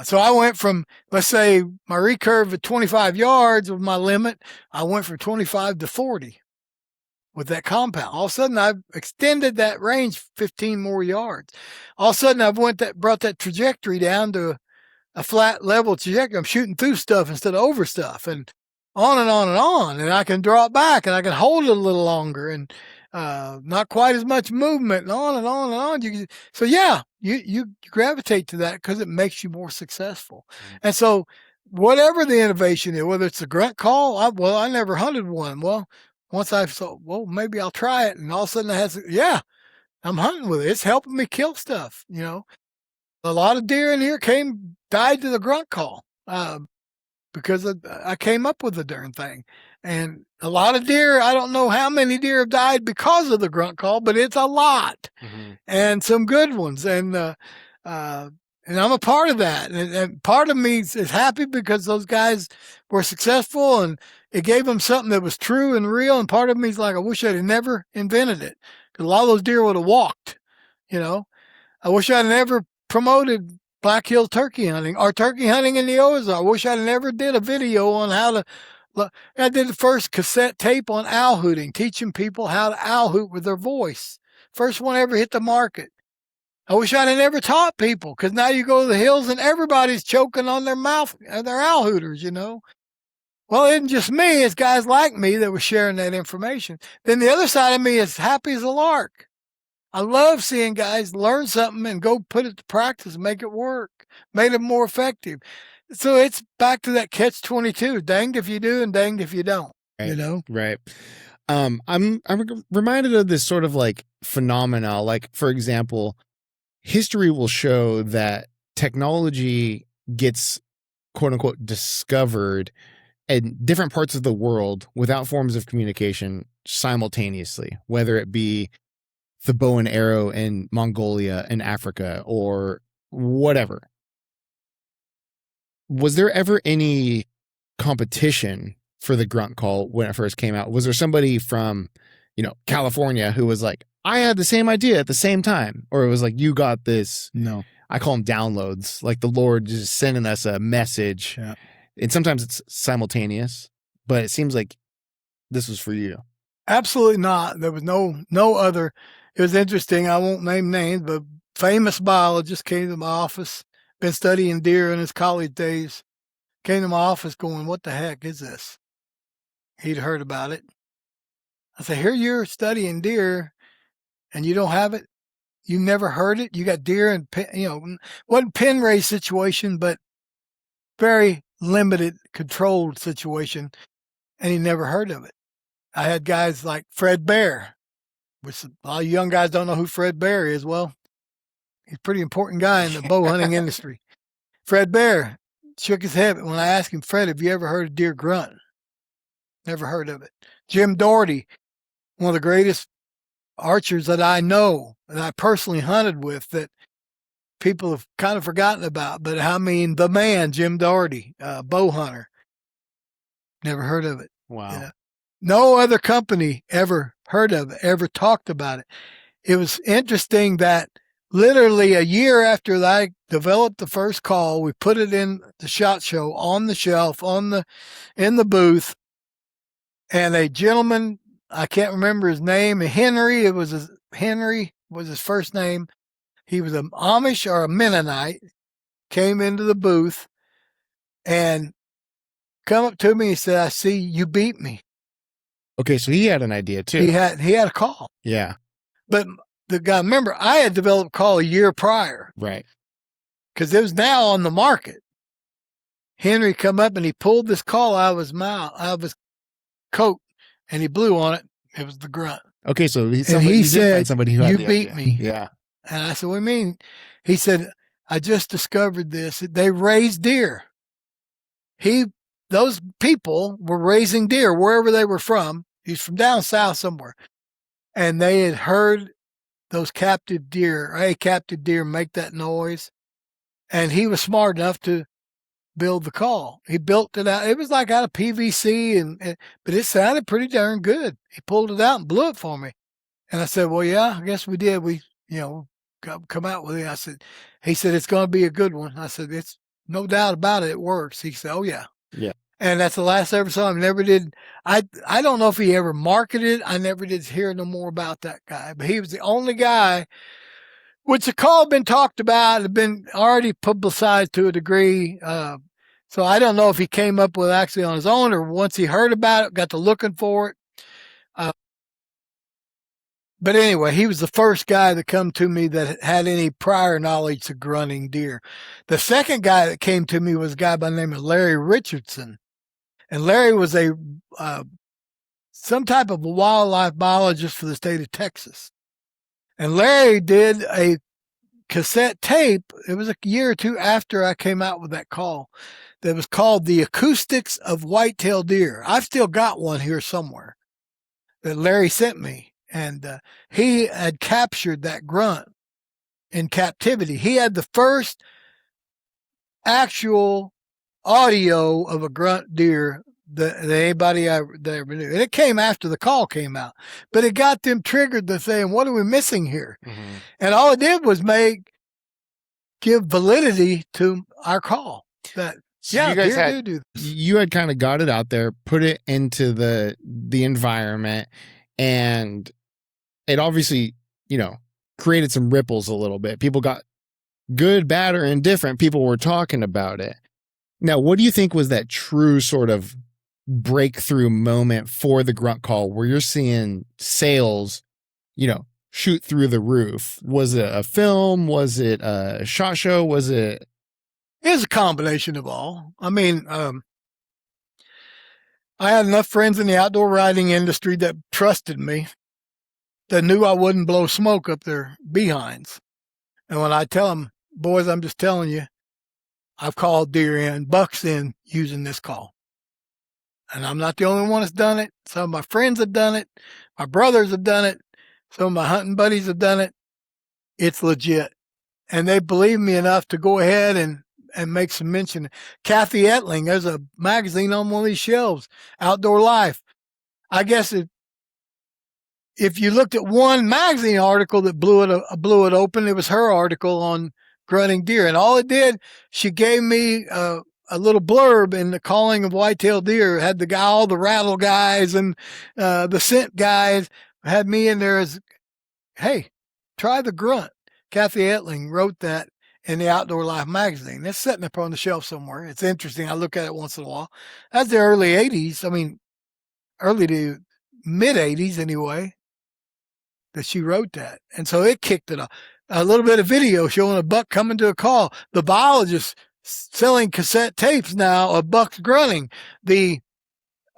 So I went from, let's say, my recurve at 25 yards was my limit. I went from 25 to 40 with that compound. All of a sudden, I've extended that range 15 more yards. All of a sudden, brought that trajectory down to a flat level trajectory. I'm shooting through stuff instead of over stuff, and on and on and on. And I can draw it back, and I can hold it a little longer, and not quite as much movement, and on and on and on. So yeah, you gravitate to that because it makes you more successful. Mm-hmm. And so whatever the innovation is, whether it's a grunt call, I never hunted one. Well, once I thought, well, maybe I'll try it, and all of a sudden I'm hunting with it. It's helping me kill stuff. A lot of deer in here died to the grunt call because I came up with the darn thing. And a lot of deer, I don't know how many deer have died because of the grunt call, but it's a lot. Mm-hmm. And some good ones. And I'm a part of that. And part of me is happy because those guys were successful and it gave them something that was true and real. And part of me is like, I wish I'd never invented it, because a lot of those deer would have walked. I wish I'd never promoted Black Hills turkey hunting or turkey hunting in the Ozarks. I wish I never did a video on how to. I did the first cassette tape on owl hooting, teaching people how to owl hoot with their voice. First one ever hit the market. I wish I'd have never taught people, because now you go to the hills and everybody's choking on their mouth, their owl hooters, Well, it isn't just me. It's guys like me that were sharing that information. Then the other side of me is happy as a lark. I love seeing guys learn something and go put it to practice and make it work, make it more effective. So it's back to that catch-22. Danged if you do and danged if you don't, Right. I'm reminded of this sort of like phenomena. Like, for example, history will show that technology gets quote unquote discovered in different parts of the world without forms of communication simultaneously, whether it be the bow and arrow in Mongolia and Africa or whatever. Was there ever any competition for the grunt call when it first came out? Was there somebody from, California who was like, I had the same idea at the same time? Or it was like, you got this? No. I call them downloads, like the Lord just sending us a message. Yeah. And sometimes it's simultaneous, but it seems like this was for you. Absolutely not. There was no other. It was interesting. I won't name names, but famous biologist came to my office, been studying deer in his college days, came to my office going, what the heck is this? He'd heard about it. I said, here you're studying deer and you don't have it? You never heard it? You got deer and, wasn't pen race situation, but very limited, controlled situation, and he never heard of it. I had guys like Fred Bear, which a lot of young guys don't know who Fred Bear is. Well, he's a pretty important guy in the bow hunting industry. Fred Bear shook his head when I asked him, Fred, have you ever heard of deer grunt? Never heard of it. Jim Doherty, one of the greatest archers that I know, that I personally hunted with, that people have kind of forgotten about, but I mean, the man, Jim Doherty, bow hunter, never heard of it. Wow. No other company ever heard of it, ever talked about it. It was interesting that literally a year after I developed the first call, we put it in the SHOT Show on the shelf, in the booth, and a gentleman, I can't remember his name, Henry was his first name. He was an Amish or a Mennonite, came into the booth and come up to me and said, I see you beat me. Okay, so he had an idea too. He had a call. Yeah. But the guy, remember, I had developed a call a year prior. Right. Because it was now on the market. Henry come up and he pulled this call out of his mouth, out of his coat, and he blew on it. It was the grunt. Okay, so he said, somebody who you beat me. Yeah. And I said, what do you mean? He said, I just discovered this. They raise deer. He those people were raising deer wherever they were from. He's from down south somewhere. And they had heard those captive deer, a captive deer make that noise. And he was smart enough to build the call. He built it out. It was like out of PVC, but it sounded pretty darn good. He pulled it out and blew it for me. And I said, well, yeah, I guess we did. We, come out with it. He said, it's going to be a good one. I said, it's no doubt about it. It works. He said, oh, yeah. Yeah. And that's the last I ever saw him. Never did. I don't know if he ever marketed. I never did hear no more about that guy, but he was the only guy, which the call had been talked about, had been already publicized to a degree. So I don't know if he came up with actually on his own or once he heard about it, got to looking for it. But anyway, he was the first guy that come to me that had any prior knowledge to grunting deer. The second guy that came to me was a guy by the name of Larry Richardson. And Larry was some type of wildlife biologist for the state of Texas. And Larry did a cassette tape. It was a year or two after I came out with that call that was called The Acoustics of Whitetail Deer. I've still got one here somewhere that Larry sent me. And he had captured that grunt in captivity. He had the first actual audio of a grunt deer that anybody that ever knew. And it came after the call came out. But it got them triggered to saying, what are we missing here? Mm-hmm. And all it did was give validity to our call. That so yeah, you guys do this. You had kind of got it out there, put it into the environment, and it obviously, created some ripples a little bit. People got good, bad, or indifferent. People were talking about it. Now, what do you think was that true sort of breakthrough moment for the grunt call where you're seeing sales, shoot through the roof? Was it a film? Was it a SHOT Show? Was it? It was a combination of all. I mean, I had enough friends in the outdoor riding industry that trusted me, that knew I wouldn't blow smoke up their behinds. And when I tell them, boys, I'm just telling you, I've called deer in, bucks in using this call. And I'm not the only one that's done it. Some of my friends have done it. My brothers have done it. Some of my hunting buddies have done it. It's legit. And they believe me enough to go ahead and make some mention. Kathy Etling, there's a magazine on one of these shelves, Outdoor Life. I guess if you looked at one magazine article that blew it open, it was her article on grunting deer. And all it did, she gave me a little blurb in the calling of whitetail deer. It had all the rattle guys and the scent guys, had me in there as, hey, try the grunt. Kathy Etling wrote that in the Outdoor Life magazine. It's sitting up on the shelf somewhere. It's interesting. I look at it once in a while. That's the early 80s. I mean, early to mid 80s anyway, that she wrote that. And so it kicked it off. A little bit of video showing a buck coming to a call. The biologist selling cassette tapes now of bucks grunting. The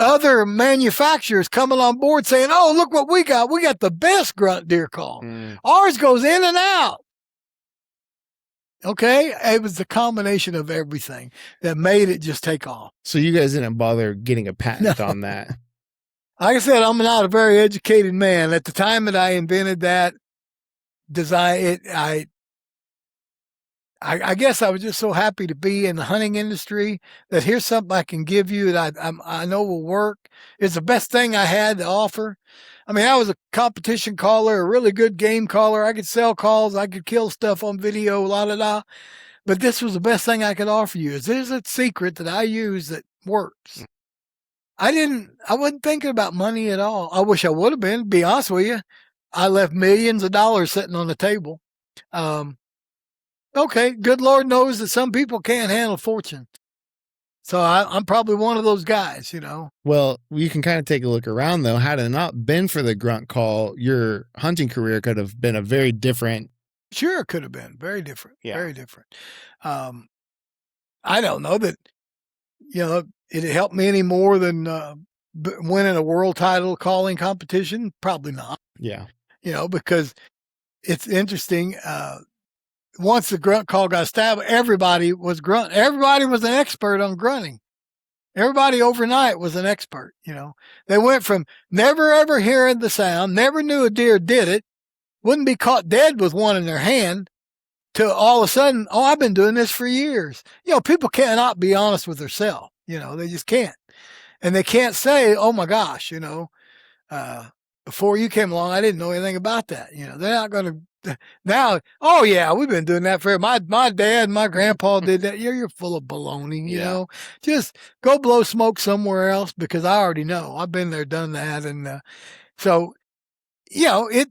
other manufacturers coming on board saying, oh, look what we got. We got the best grunt deer call. Ours goes in and out. Okay. It was the combination of everything that made it just take off. So you guys didn't bother getting a patent on that? Like I said, I'm not a very educated man. At the time that I invented that design, I guess I was just so happy to be in the hunting industry that here's something I can give you that I know will work. It's the best thing I had to offer. I mean, I was a competition caller, a really good game caller. I could sell calls. I could kill stuff on video, la-da-da. But this was the best thing I could offer you. There's a secret that I use that works. I wasn't thinking about money at all. I wish I would have been, to be honest with you. I left millions of dollars sitting on the table. Okay, good Lord knows that some people can't handle fortune. So I'm probably one of those guys, Well, you can kind of take a look around, though. Had it not been for the grunt call, your hunting career could have been a very different. Sure, it could have been. Very different. Yeah. Very different. I don't know that, it helped me any more than winning a world title calling competition. Probably not. Yeah. Because it's interesting. Once the grunt call got established, everybody was grunt. Everybody was an expert on grunting. Everybody overnight was an expert, you know. They went from never ever hearing the sound, never knew a deer did it, wouldn't be caught dead with one in their hand, to all of a sudden, oh, I've been doing this for years. You know, people cannot be honest with themselves. You know, they just can't. And they can't say, oh my gosh, you know, before you came along, I didn't know anything about that. You know, they're not going to now. Oh yeah, we've been doing that for my dad, my grandpa did that. You're full of baloney. You know, just go blow smoke somewhere else because I already know. I've been there, done that, and so you know it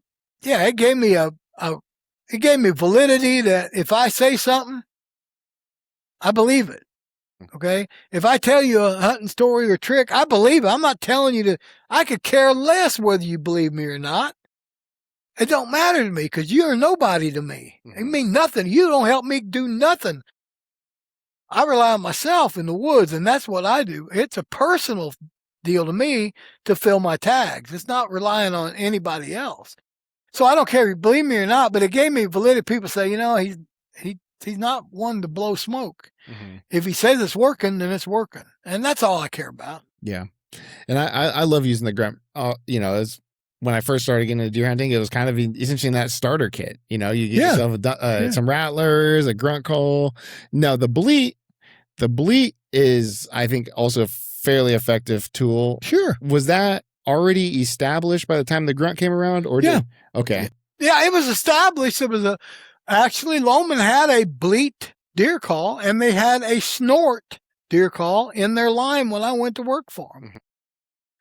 gave me it gave me validity that if I say something, I believe it. Okay. If I tell you a hunting story or trick, I believe it. I'm not telling you to, I could care less whether you believe me or not. It don't matter to me because you're nobody to me. It means nothing. You don't help me do nothing. I rely on myself in the woods, and that's what I do. It's a personal deal to me to fill my tags. It's not relying on anybody else. So I don't care if you believe me or not, but it gave me validity. People say, you know, he's not one to blow smoke. If he says it's working, then it's working. And that's all I care about. Yeah. And I love using the grunt. You know, as when I first started getting into deer hunting, it was kind of essentially in that starter kit. You know, you get yourself some rattlers, a grunt call. No, the bleat is, I think, also a fairly effective tool. Sure. Was that already established by the time the grunt came around? Or okay. Yeah, it was established. It was actually Loman had a bleat deer call and they had a snort deer call in their line when I went to work for them.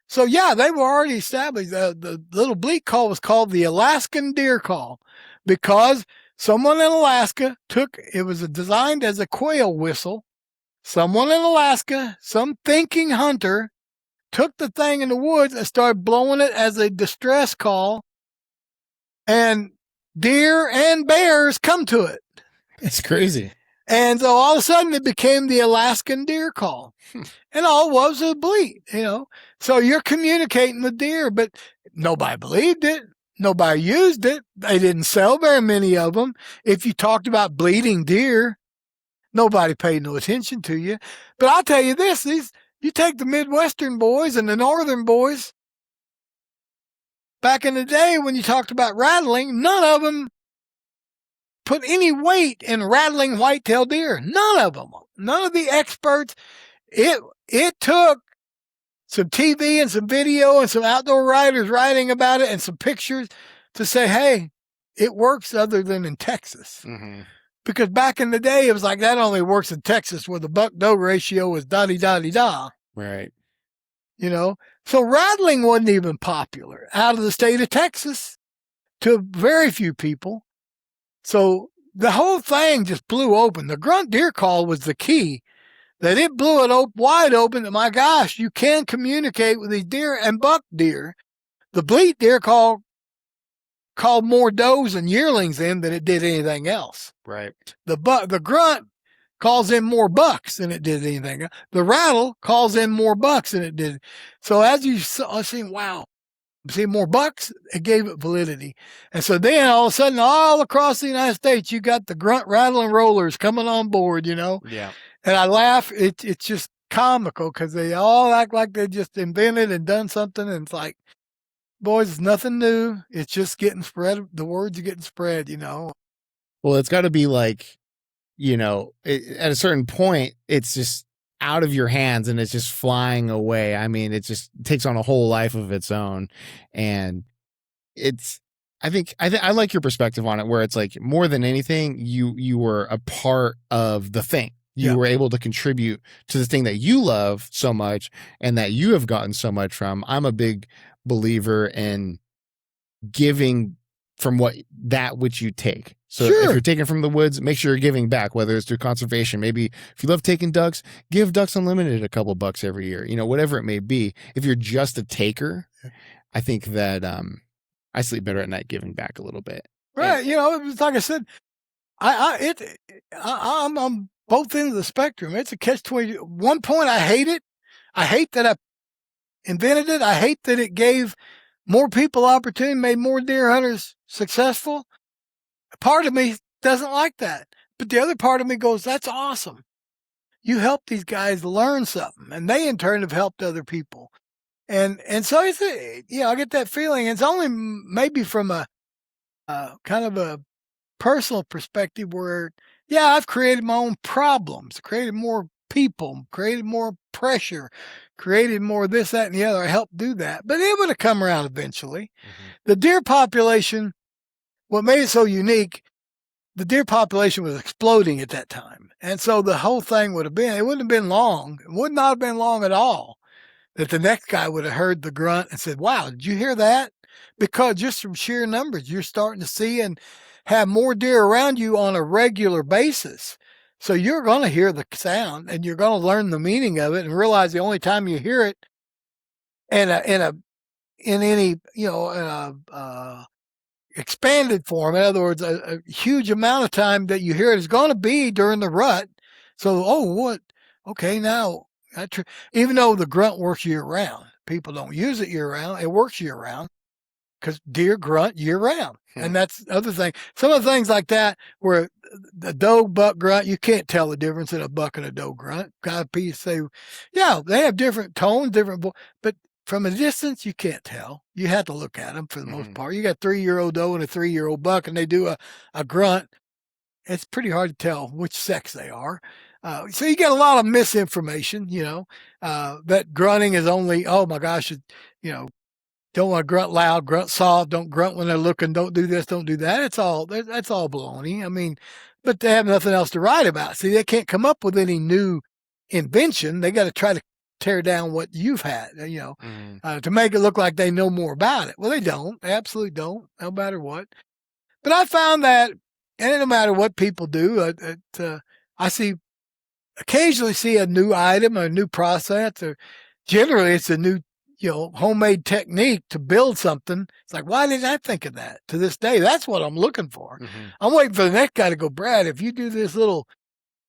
So yeah, they were already established. The little bleat call was called the Alaskan deer call because someone in Alaska it was designed as a quail whistle. Someone in Alaska, some thinking hunter, took the thing in the woods and started blowing it as a distress call. And deer and bears come to it. It's crazy. And so all of a sudden it became the Alaskan deer call. And all it was a bleat, you know. So you're communicating with deer, but nobody believed it. Nobody used it. They didn't sell very many of them. If you talked about bleeding deer, nobody paid no attention to you. But I'll tell you this, you take the Midwestern boys and the Northern boys, back in the day when you talked about rattling, none of them put any weight in rattling white-tailed deer. None of them. None of the experts. It took some TV and some video and some outdoor writers writing about it and some pictures to say, hey, it works other than in Texas. Because back in the day, it was like that only works in Texas where the buck-doe ratio is da-di-da-di-da. Right. You know? So rattling wasn't even popular out of the state of Texas to very few people. So the whole thing just blew open. The grunt deer call was the key, that it blew it wide open that, my gosh, you can communicate with these deer and buck deer. The bleat deer called more does and yearlings in than it did anything else. Right. The grunt calls in more bucks than it did anything else. The rattle calls in more bucks than it did. So as you see, wow, see more bucks, it gave it validity. And so then all of a sudden, all across the United States, you got the grunt, rattle, and rollers coming on board, you know? Yeah. And I laugh. It's just comical because they all act like they just invented and done something. And it's like, boys, it's nothing new. It's just getting spread. The words are getting spread, you know? Well, it's got to be like, you know, at a certain point, it's just out of your hands and it's just flying away. I mean, it just takes on a whole life of its own. And I think I like your perspective on it, where it's like more than anything, you were a part of the thing. You were able to contribute to the thing that you love so much and that you have gotten so much from. I'm a big believer in giving from which you take. So if you're taking from the woods, make sure you're giving back, whether it's through conservation. Maybe if you love taking ducks, give Ducks Unlimited a couple bucks every year, you know, whatever it may be. If you're just a taker, I think that I sleep better at night giving back a little bit. Right. You know, it's like I said, I'm on both ends of the spectrum. It's a catch-22. One point, I hate it. I hate that I invented it. I hate that it gave more people opportunity, made more deer hunters successful. Part of me doesn't like that. But the other part of me goes, that's awesome. you help these guys learn something, and they in turn have helped other people. And so it's I get that feeling. It's only maybe from a kind of a personal perspective where, I've created my own problems, created more people, created more pressure, created more this, that, and the other. I helped do that, but it would have come around eventually. Mm-hmm. The deer population, what made it so unique, the deer population was exploding at that time. And so the whole thing it wouldn't have been long. It would not have been long at all that the next guy would have heard the grunt and said, wow, did you hear that? Because just from sheer numbers, you're starting to see and have more deer around you on a regular basis. So you're going to hear the sound and you're going to learn the meaning of it and realize the only time you hear it in any expanded form, in other words, a huge amount of time that you hear it is going to be during the rut. So, okay, now, even though the grunt works year round, people don't use it year round, it works year round because deer grunt year round. And that's the other thing. Some of the things like that where the doe buck grunt, you can't tell the difference in a buck and a doe grunt. People say, they have different tones, but from a distance, you can't tell. You have to look at them for the most part. You got 3-year-old doe and a 3-year-old buck, and they do a grunt. It's pretty hard to tell which sex they are. So you get a lot of misinformation, that grunting is only, oh my gosh, don't want to grunt loud, grunt soft, don't grunt when they're looking, don't do this, don't do that. That's all baloney. I mean, but they have nothing else to write about. See, they can't come up with any new invention. They got to try to tear down what you've had, to make it look like they know more about it. Well, they don't. They absolutely don't, no matter what. But I found that, and no matter what people do, I occasionally see a new item, a new process, or generally it's a new, homemade technique to build something. It's like, why didn't I think of that? To this day, that's what I'm looking for. Mm-hmm. I'm waiting for the next guy to go, Brad, if you do this little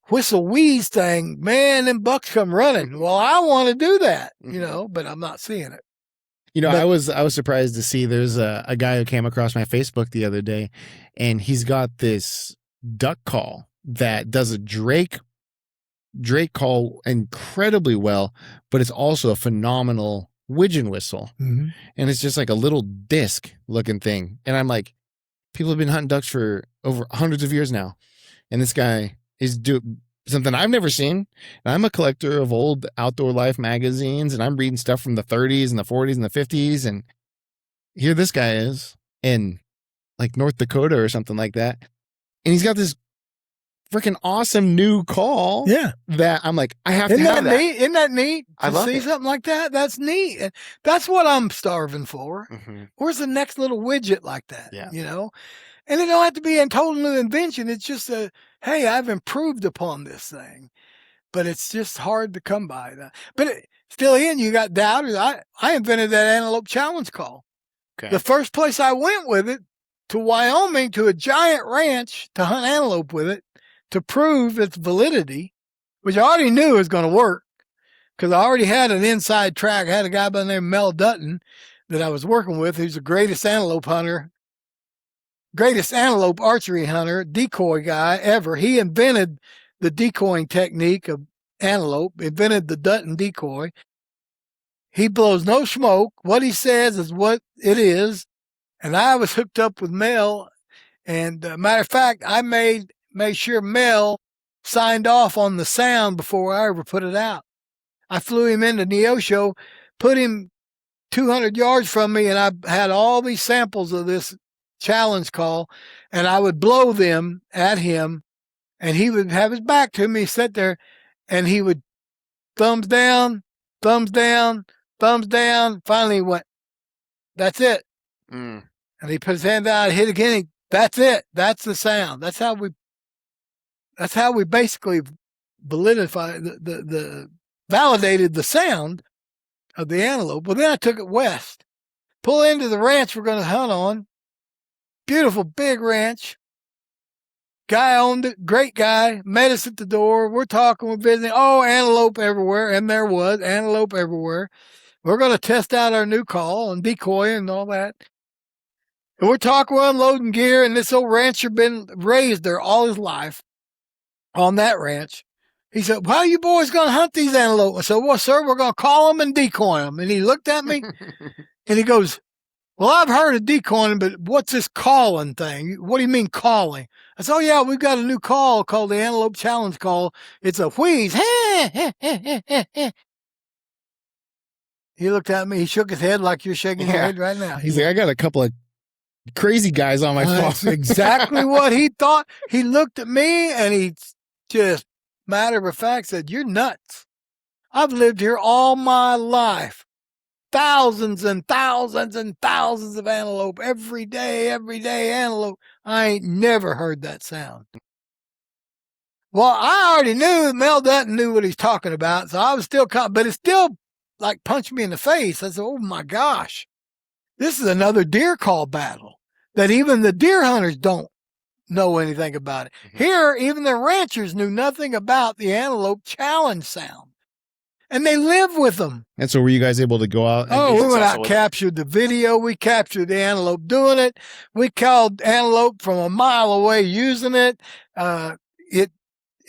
whistle wheeze thing, man, them bucks come running. Well, I want to do that, but I'm not seeing it. I was surprised to see there's a guy who came across my Facebook the other day, and he's got this duck call that does a Drake call incredibly well, but it's also a phenomenal widgeon whistle. Mm-hmm. And it's just like a little disc looking thing. And I'm like, people have been hunting ducks for over hundreds of years now. And this guy is doing something I've never seen. And I'm a collector of old Outdoor Life magazines, and I'm reading stuff from the 30s and the 40s and the 50s. And here this guy is in like North Dakota or something like that. And he's got this freaking awesome new call. Yeah. That I'm like, I have to have that. Isn't that neat? I love see something like that. That's neat. And that's what I'm starving for. Mm-hmm. Where's the next little widget like that? Yeah. And it don't have to be a total new invention. It's just hey, I've improved upon this thing, but it's just hard to come by that. But still, Ian, you got doubters. I invented that antelope challenge call. Okay. The first place I went with it to Wyoming, to a giant ranch to hunt antelope with it, to prove its validity, which I already knew was going to work because I already had an inside track. I had a guy by the name of Mel Dutton that I was working with, who's the greatest antelope archery hunter, decoy guy ever. He invented the decoying technique of antelope, invented the Dutton decoy. He blows no smoke. What he says is what it is. And I was hooked up with Mel. And matter of fact, I made sure Mel signed off on the sound before I ever put it out. I flew him into Neosho, put him 200 yards from me, and I had all these samples of this challenge call, and I would blow them at him, and he would have his back to me, sit there, and he would thumbs down, thumbs down, thumbs down. Finally he went, that's it. And he put his hand down, hit again. That's it. That's the sound. That's how we basically validated the sound of the antelope. Well, then I took it west. Pull into the ranch we're going to hunt on. Beautiful big ranch. Guy owned it. Great guy. Met us at the door. We're talking. We're visiting. Oh, antelope everywhere. And there was antelope everywhere. We're going to test out our new call and decoy and all that. And we're talking, we're unloading gear. And this old rancher been raised there all his life on that ranch. He said, "How you boys going to hunt these antelope?" I said, "Well, sir, we're going to call them and decoy them." And he looked at me and he goes, "Well, I've heard of decoying, but what's this calling thing? What do you mean calling?" I said, "Oh, yeah, we've got a new call called the Antelope Challenge Call. It's a wheeze." He looked at me. He shook his head like you're shaking your head right now. He's like, "I got a couple of crazy guys on my phone." That's exactly what he thought. He looked at me and he just, matter of fact, said, "You're nuts. I've lived here all my life. Thousands and thousands and thousands of antelope every day antelope. I ain't never heard that sound." Well, I already knew Mel Dutton knew what he's talking about, so I was still but it still like punched me in the face. I said, "Oh my gosh, this is another deer call battle that even the deer hunters don't know anything about it." Mm-hmm. Here, even the ranchers knew nothing about the antelope challenge sound. And they live with them. And so were you guys able to go out? And We went out, captured the video. We captured the antelope doing it. We called antelope from a mile away using it. It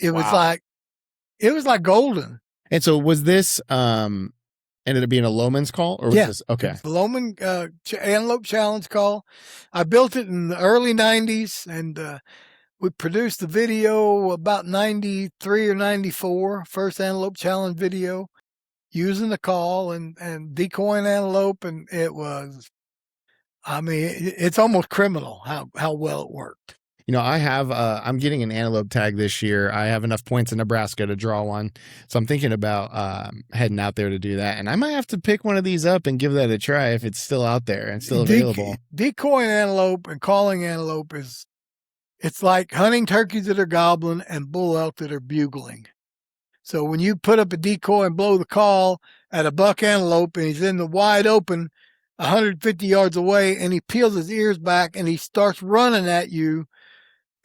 was like golden. And so was this ended up being a Loman's call, or was this okay? The Loman Antelope Challenge Call. I built it in the early 90s, and we produced the video about 93 or 94, first Antelope Challenge video, using the call and decoying antelope, and it was, I mean, it's almost criminal how well it worked. You know, I'm getting an antelope tag this year. I have enough points in Nebraska to draw one. So I'm thinking about heading out there to do that. And I might have to pick one of these up and give that a try if it's still out there and still available. Decoying antelope and calling antelope it's like hunting turkeys that are gobbling and bull elk that are bugling. So when you put up a decoy and blow the call at a buck antelope and he's in the wide open 150 yards away and he peels his ears back and he starts running at you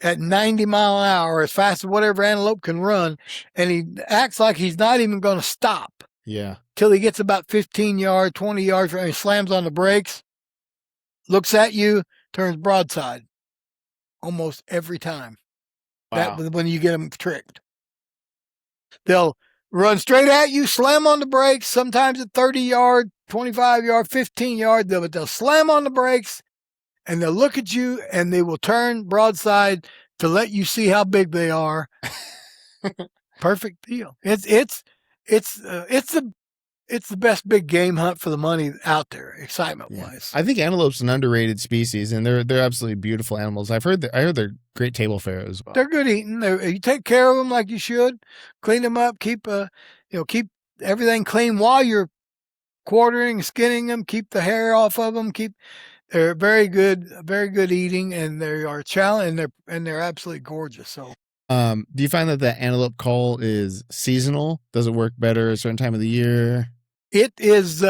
at 90 mile an hour, as fast as whatever antelope can run, and he acts like he's not even going to stop. Yeah. Till he gets about 15 yards, 20 yards, and he slams on the brakes, looks at you, turns broadside. Almost every time. Wow. That when you get them tricked. They'll run straight at you, slam on the brakes, sometimes at 30 yards, 25 yards, 15 yards, but they'll slam on the brakes, and they'll look at you, and they will turn broadside to let you see how big they are. Perfect deal. It's the best big game hunt for the money out there, excitement wise. I think antelope's an underrated species, and they're absolutely beautiful animals. I heard they're great table fare as well. They're good eating. You take care of them like you should. Clean them up. Keep everything clean while you're quartering, skinning them. Keep the hair off of them. They're very good eating, and they are challenging, and they're absolutely gorgeous. So. Do you find that the antelope call is seasonal? Does it work better a certain time of the year? It is,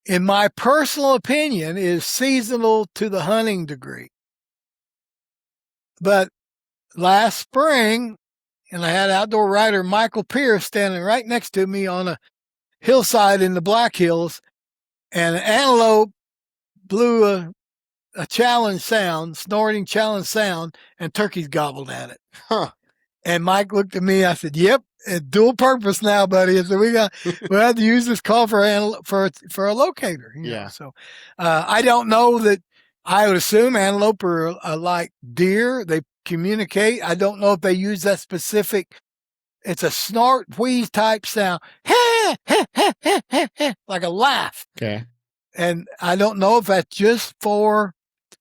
in my personal opinion, is seasonal to the hunting degree. But last spring, and I had outdoor writer Michael Pierce standing right next to me on a hillside in the Black Hills, and an antelope blew a challenge sound, snorting challenge sound, and turkeys gobbled at it. Huh. And Mike looked at me. I said, "Yep, it's dual purpose now, buddy." I said, we have to use this call for a locator. You know? So I don't know that. I would assume antelope are like deer. They communicate. I don't know if they use that specific. It's a snort wheeze type sound, like a laugh. Okay. And I don't know if that's just for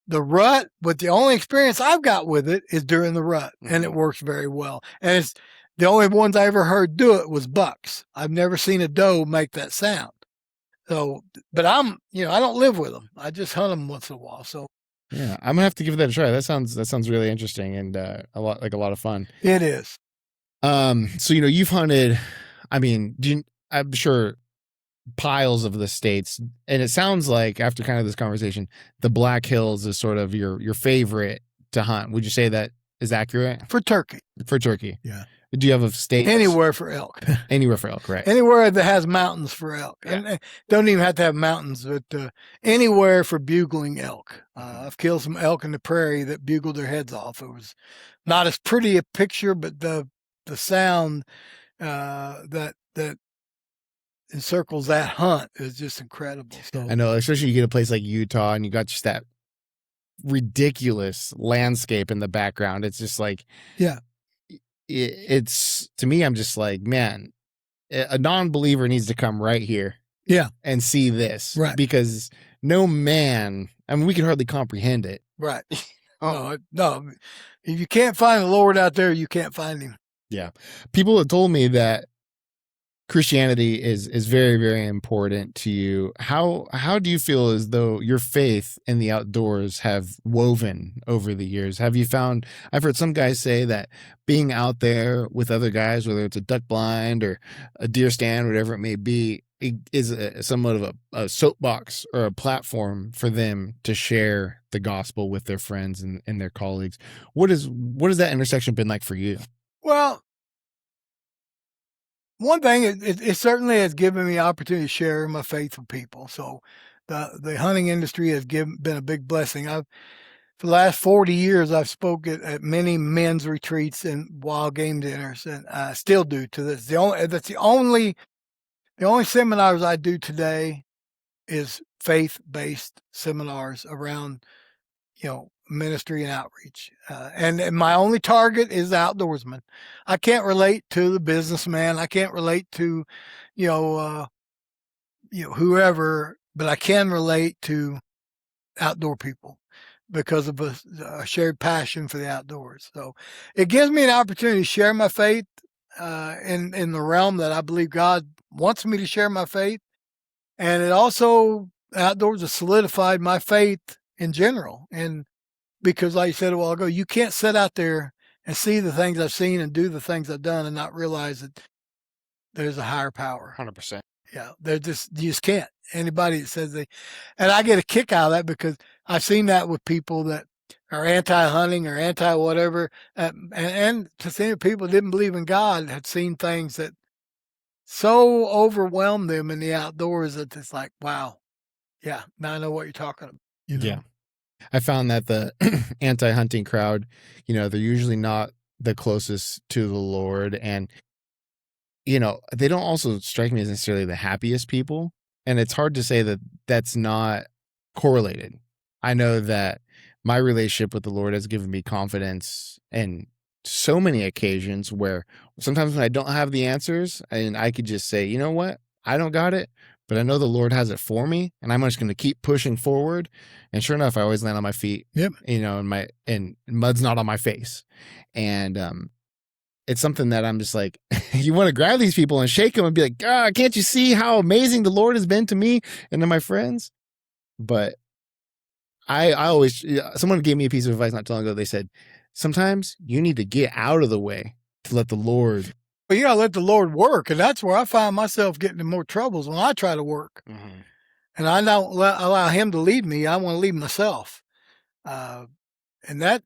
the rut, but the only experience I've got with it is during the rut, and it works very well. And it's the only ones I ever heard do it was bucks. I've never seen a doe make that sound. So, but I don't live with them. I just hunt them once in a while. So, yeah, I'm gonna have to give that a try. That sounds really interesting and a lot of fun. It is. So you've hunted. I mean, I'm sure piles of the states, and it sounds like after kind of this conversation, the Black Hills is sort of your favorite to hunt. Would you say that is accurate for turkey? Yeah. Do you have a state? Anywhere for elk. Anywhere for elk, right? Anywhere that has mountains for elk, and don't even have to have mountains, but anywhere for bugling elk. I've killed some elk in the prairie that bugled their heads off. It was not as pretty a picture, but the sound that encircles that hunt is just incredible. So I know, especially you get a place like Utah and you got just that ridiculous landscape in the background. It's just like, yeah, it's to me, I'm just like, man, a non-believer needs to come right here. Yeah. And see this. Right. Because no man, I mean, we can hardly comprehend it. Right. No. If you can't find the Lord out there, you can't find him. Yeah. People have told me that Christianity is very, very important to you. How do you feel as though your faith in the outdoors have woven over the years? Have you found, I've heard some guys say that being out there with other guys, whether it's a duck blind or a deer stand, whatever it may be, it is somewhat of a soapbox or a platform for them to share the gospel with their friends and their colleagues. What has that intersection been like for you? Well, one thing, it certainly has given me the opportunity to share my faith with people. So the hunting industry has been a big blessing. For the last 40 years, I've spoken at many men's retreats and wild game dinners, and I still do to this. The only seminars I do today is faith-based seminars around, ministry and outreach. And my only target is the outdoorsman. I can't relate to the businessman. I can't relate to, whoever, but I can relate to outdoor people because of a shared passion for the outdoors. So it gives me an opportunity to share my faith in the realm that I believe God wants me to share my faith. And it also, outdoors has solidified my faith in general. And because like I said a while ago, you can't sit out there and see the things I've seen and do the things I've done and not realize that there's a higher power. 100%. Yeah, you just can't. Anybody that says and I get a kick out of that because I've seen that with people that are anti-hunting or anti-whatever. And to see people that didn't believe in God had seen things that so overwhelmed them in the outdoors that it's like, wow, yeah, now I know what you're talking about. Yeah. I found that the anti-hunting crowd, they're usually not the closest to the Lord. And, they don't also strike me as necessarily the happiest people. And it's hard to say that that's not correlated. I know that my relationship with the Lord has given me confidence in so many occasions where sometimes when I don't have the answers and I could just say, you know what, I don't got it, but I know the Lord has it for me, and I'm just going to keep pushing forward. And sure enough, I always land on my feet. Yep. And mud's not on my face. And it's something that I'm just like, you want to grab these people and shake them and be like, God, can't you see how amazing the Lord has been to me and to my friends? But I always, someone gave me a piece of advice not too long ago. They said, sometimes you need to get out of the way to let the Lord. Well, you got to let the Lord work. And that's where I find myself getting in more troubles when I try to work. Mm-hmm. And I don't allow him to lead me. I want to lead myself. And that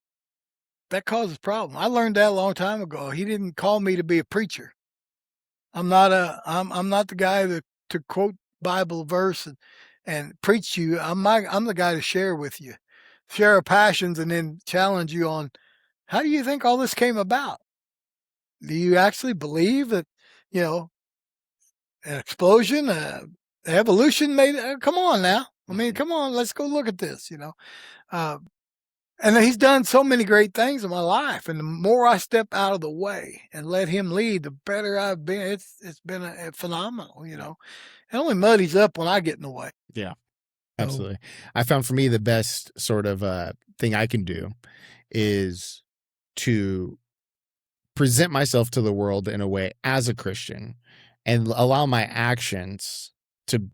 causes problems. I learned that a long time ago. He didn't call me to be a preacher. I'm not the guy to quote Bible verse and preach to you. I'm the guy to share with you, share our passions, and then challenge you on how do you think all this came about? Do you actually believe that, an explosion, evolution made it? Come on now. I mean, come on, let's go look at this, And he's done so many great things in my life. And the more I step out of the way and let him lead, the better I've been. It's been phenomenal, It only muddies up when I get in the way. Yeah, absolutely. I found for me the best sort of thing I can do is to present myself to the world in a way as a Christian and allow my actions to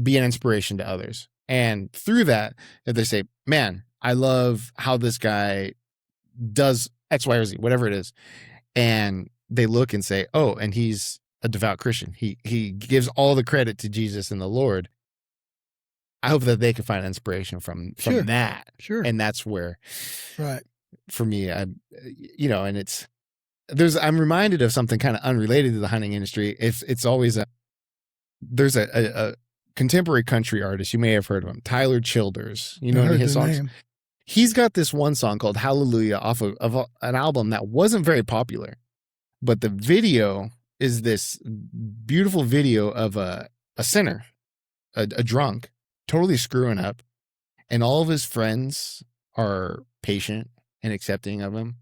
be an inspiration to others. And through that, if they say, man, I love how this guy does X, Y, or Z, whatever it is. And they look and say, oh, and he's a devout Christian. He gives all the credit to Jesus and the Lord. I hope that they can find inspiration from that. Sure. And that's where, right. For me, and I'm reminded of something kind of unrelated to the hunting industry. It's always there's a contemporary country artist. You may have heard of him, Tyler Childers. You know any of his songs? Name. He's got this one song called Hallelujah off of an album that wasn't very popular. But the video is this beautiful video of a sinner, a drunk, totally screwing up, and all of his friends are patient and accepting of him,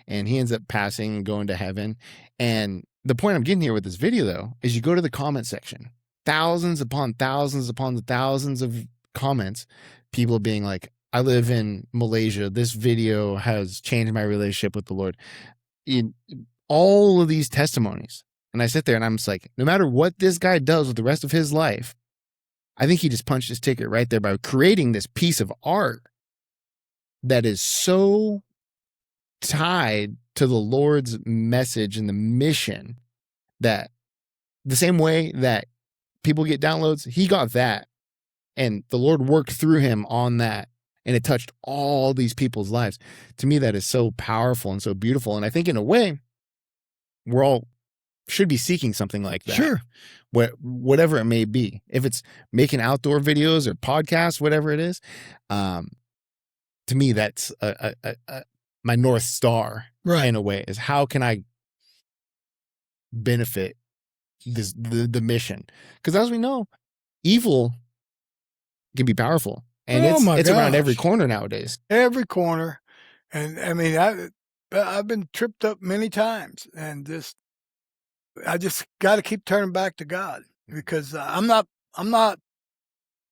and he ends up passing and going to heaven. And the point I'm getting here with this video, though, is you go to the comment section, thousands upon thousands upon the thousands of comments, people being like, I live in Malaysia. This video has changed my relationship with the Lord. All of these testimonies. And I sit there and I'm just like, no matter what this guy does with the rest of his life, I think he just punched his ticket right there by creating this piece of art that is so tied to the Lord's message and the mission that the same way that people get downloads, he got that. And the Lord worked through him on that. And it touched all these people's lives. To me, that is so powerful and so beautiful. And I think in a way, we're all should be seeking something like that. Sure. Whatever it may be. If it's making outdoor videos or podcasts, whatever it is, to me, that's my North Star, right, in a way, is how can I benefit the mission? Because as we know, evil can be powerful. And it's around every corner nowadays. Every corner. And I mean, I've been tripped up many times, and I just got to keep turning back to God, because I'm not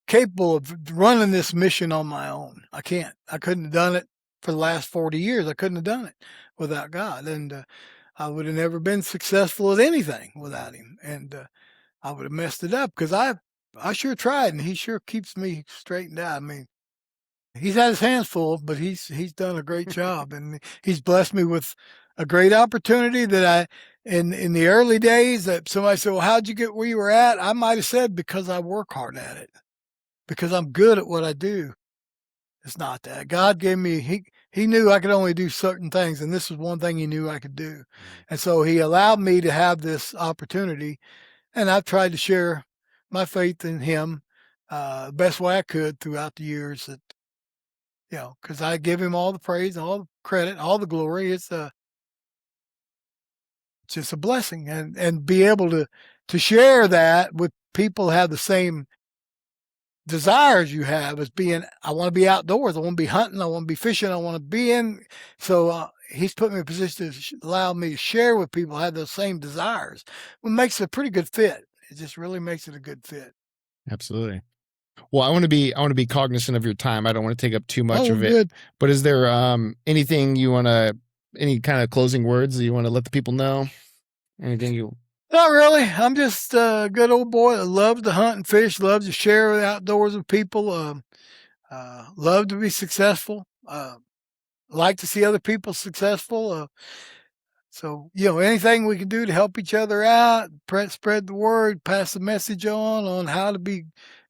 capable of running this mission on my own. I can't. I couldn't have done it for the last 40 years. I couldn't have done it without God. And I would have never been successful at anything without him. And I would have messed it up, because I sure tried, and he sure keeps me straightened out. I mean, he's had his hands full, but he's done a great job, and he's blessed me with a great opportunity that in the early days, that somebody said, well, how'd you get where you were at? I might have said, because I work hard at it, because I'm good at what I do. It's not that. God gave me, he knew I could only do certain things, and this was one thing he knew I could do. And so he allowed me to have this opportunity, and I've tried to share my faith in him the best way I could throughout the years. That, because I give him all the praise, all the credit, all the glory. It's just a blessing, and be able to share that with people who have the same desires you have, as being, I want to be outdoors, I want to be hunting, I want to be fishing, I want to be in. So he's put me in a position to allow me to share with people who have those same desires. It makes it a pretty good fit. It just really makes it a good fit. Absolutely. Well, I want to be cognizant of your time. I don't want to take up too much of it. Good. But is there anything you want to, any kind of closing words that you want to let the people know? Anything you? Not really. I'm just a good old boy that loves to hunt and fish, loves to share the outdoors with people, love to be successful, like to see other people successful. So, anything we can do to help each other out, spread the word, pass the message on how to be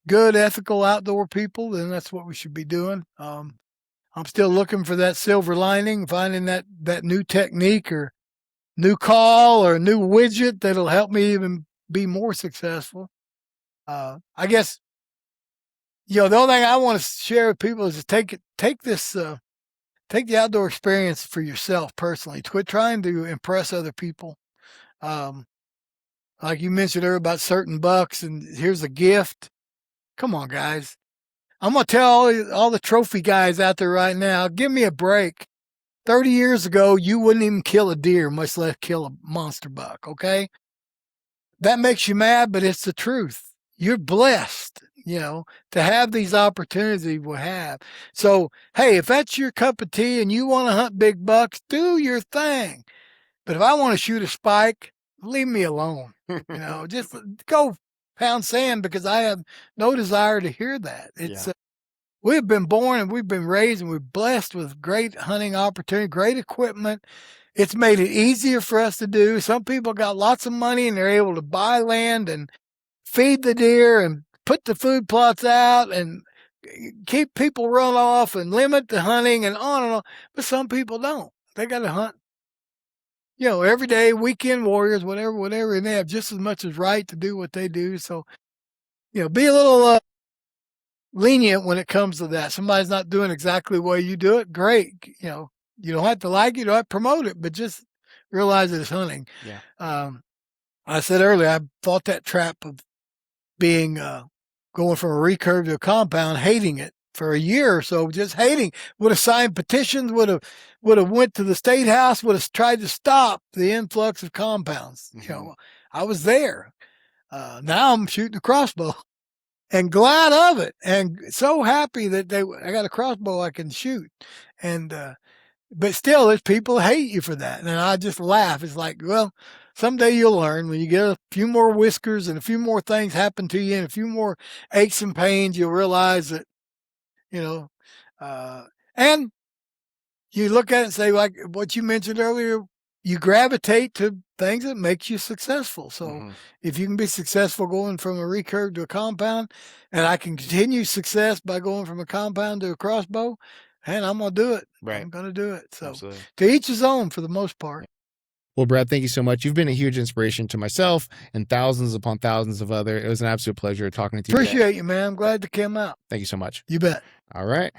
good, ethical outdoor people, then that's what we should be doing. I'm still looking for that silver lining, finding that new technique or new call or a new widget that'll help me even be more successful. I guess, the only thing I want to share with people is to take the outdoor experience for yourself personally. Quit trying to impress other people. Like you mentioned earlier about certain bucks, and here's a gift. Come on, guys. I'm going to tell all the trophy guys out there right now, give me a break. 30 years ago, you wouldn't even kill a deer, much less kill a monster buck, okay? That makes you mad, but it's the truth. You're blessed, to have these opportunities we have. So, hey, if that's your cup of tea and you want to hunt big bucks, do your thing. But if I want to shoot a spike, leave me alone. Just go pound sand, because I have no desire to hear that. It's we've been born and we've been raised and we're blessed with great hunting opportunity, great equipment. It's made it easier for us to do. Some people got lots of money and they're able to buy land and feed the deer and put the food plots out and keep people run off and limit the hunting and on and on. But some people don't. They got to hunt, every day, weekend warriors, whatever, and they have just as much as right to do what they do. So, be a little lenient when it comes to that. Somebody's not doing exactly the way you do it. Great. You don't have to like it, you don't have to promote it, but just realize that it's hunting. Yeah. I said earlier, I fought that trap of being going from a recurve to a compound, hating it for a year or so, just hating. Would have signed petitions, would have went to the state house, would have tried to stop the influx of compounds. Mhm. You know, I was there. Now I'm shooting a crossbow and glad of it, and so happy that I got a crossbow I can shoot. And but still, there's people hate you for that, and I just laugh. It's like, well, someday you'll learn. When you get a few more whiskers and a few more things happen to you, and a few more aches and pains, you'll realize that, you know, and you look at it and say, like what you mentioned earlier, you gravitate to things that makes you successful. So if you can be successful going from a recurve to a compound, and I can continue success by going from a compound to a crossbow, and I'm going to do it. Right. I'm going to do it. So Absolutely. to each his own for the most part. Well, Brad, thank you so much. You've been a huge inspiration to myself and thousands upon thousands of other. It was an absolute pleasure talking to you. Appreciate you, man. I'm glad to come out. Thank you so much. You bet. All right.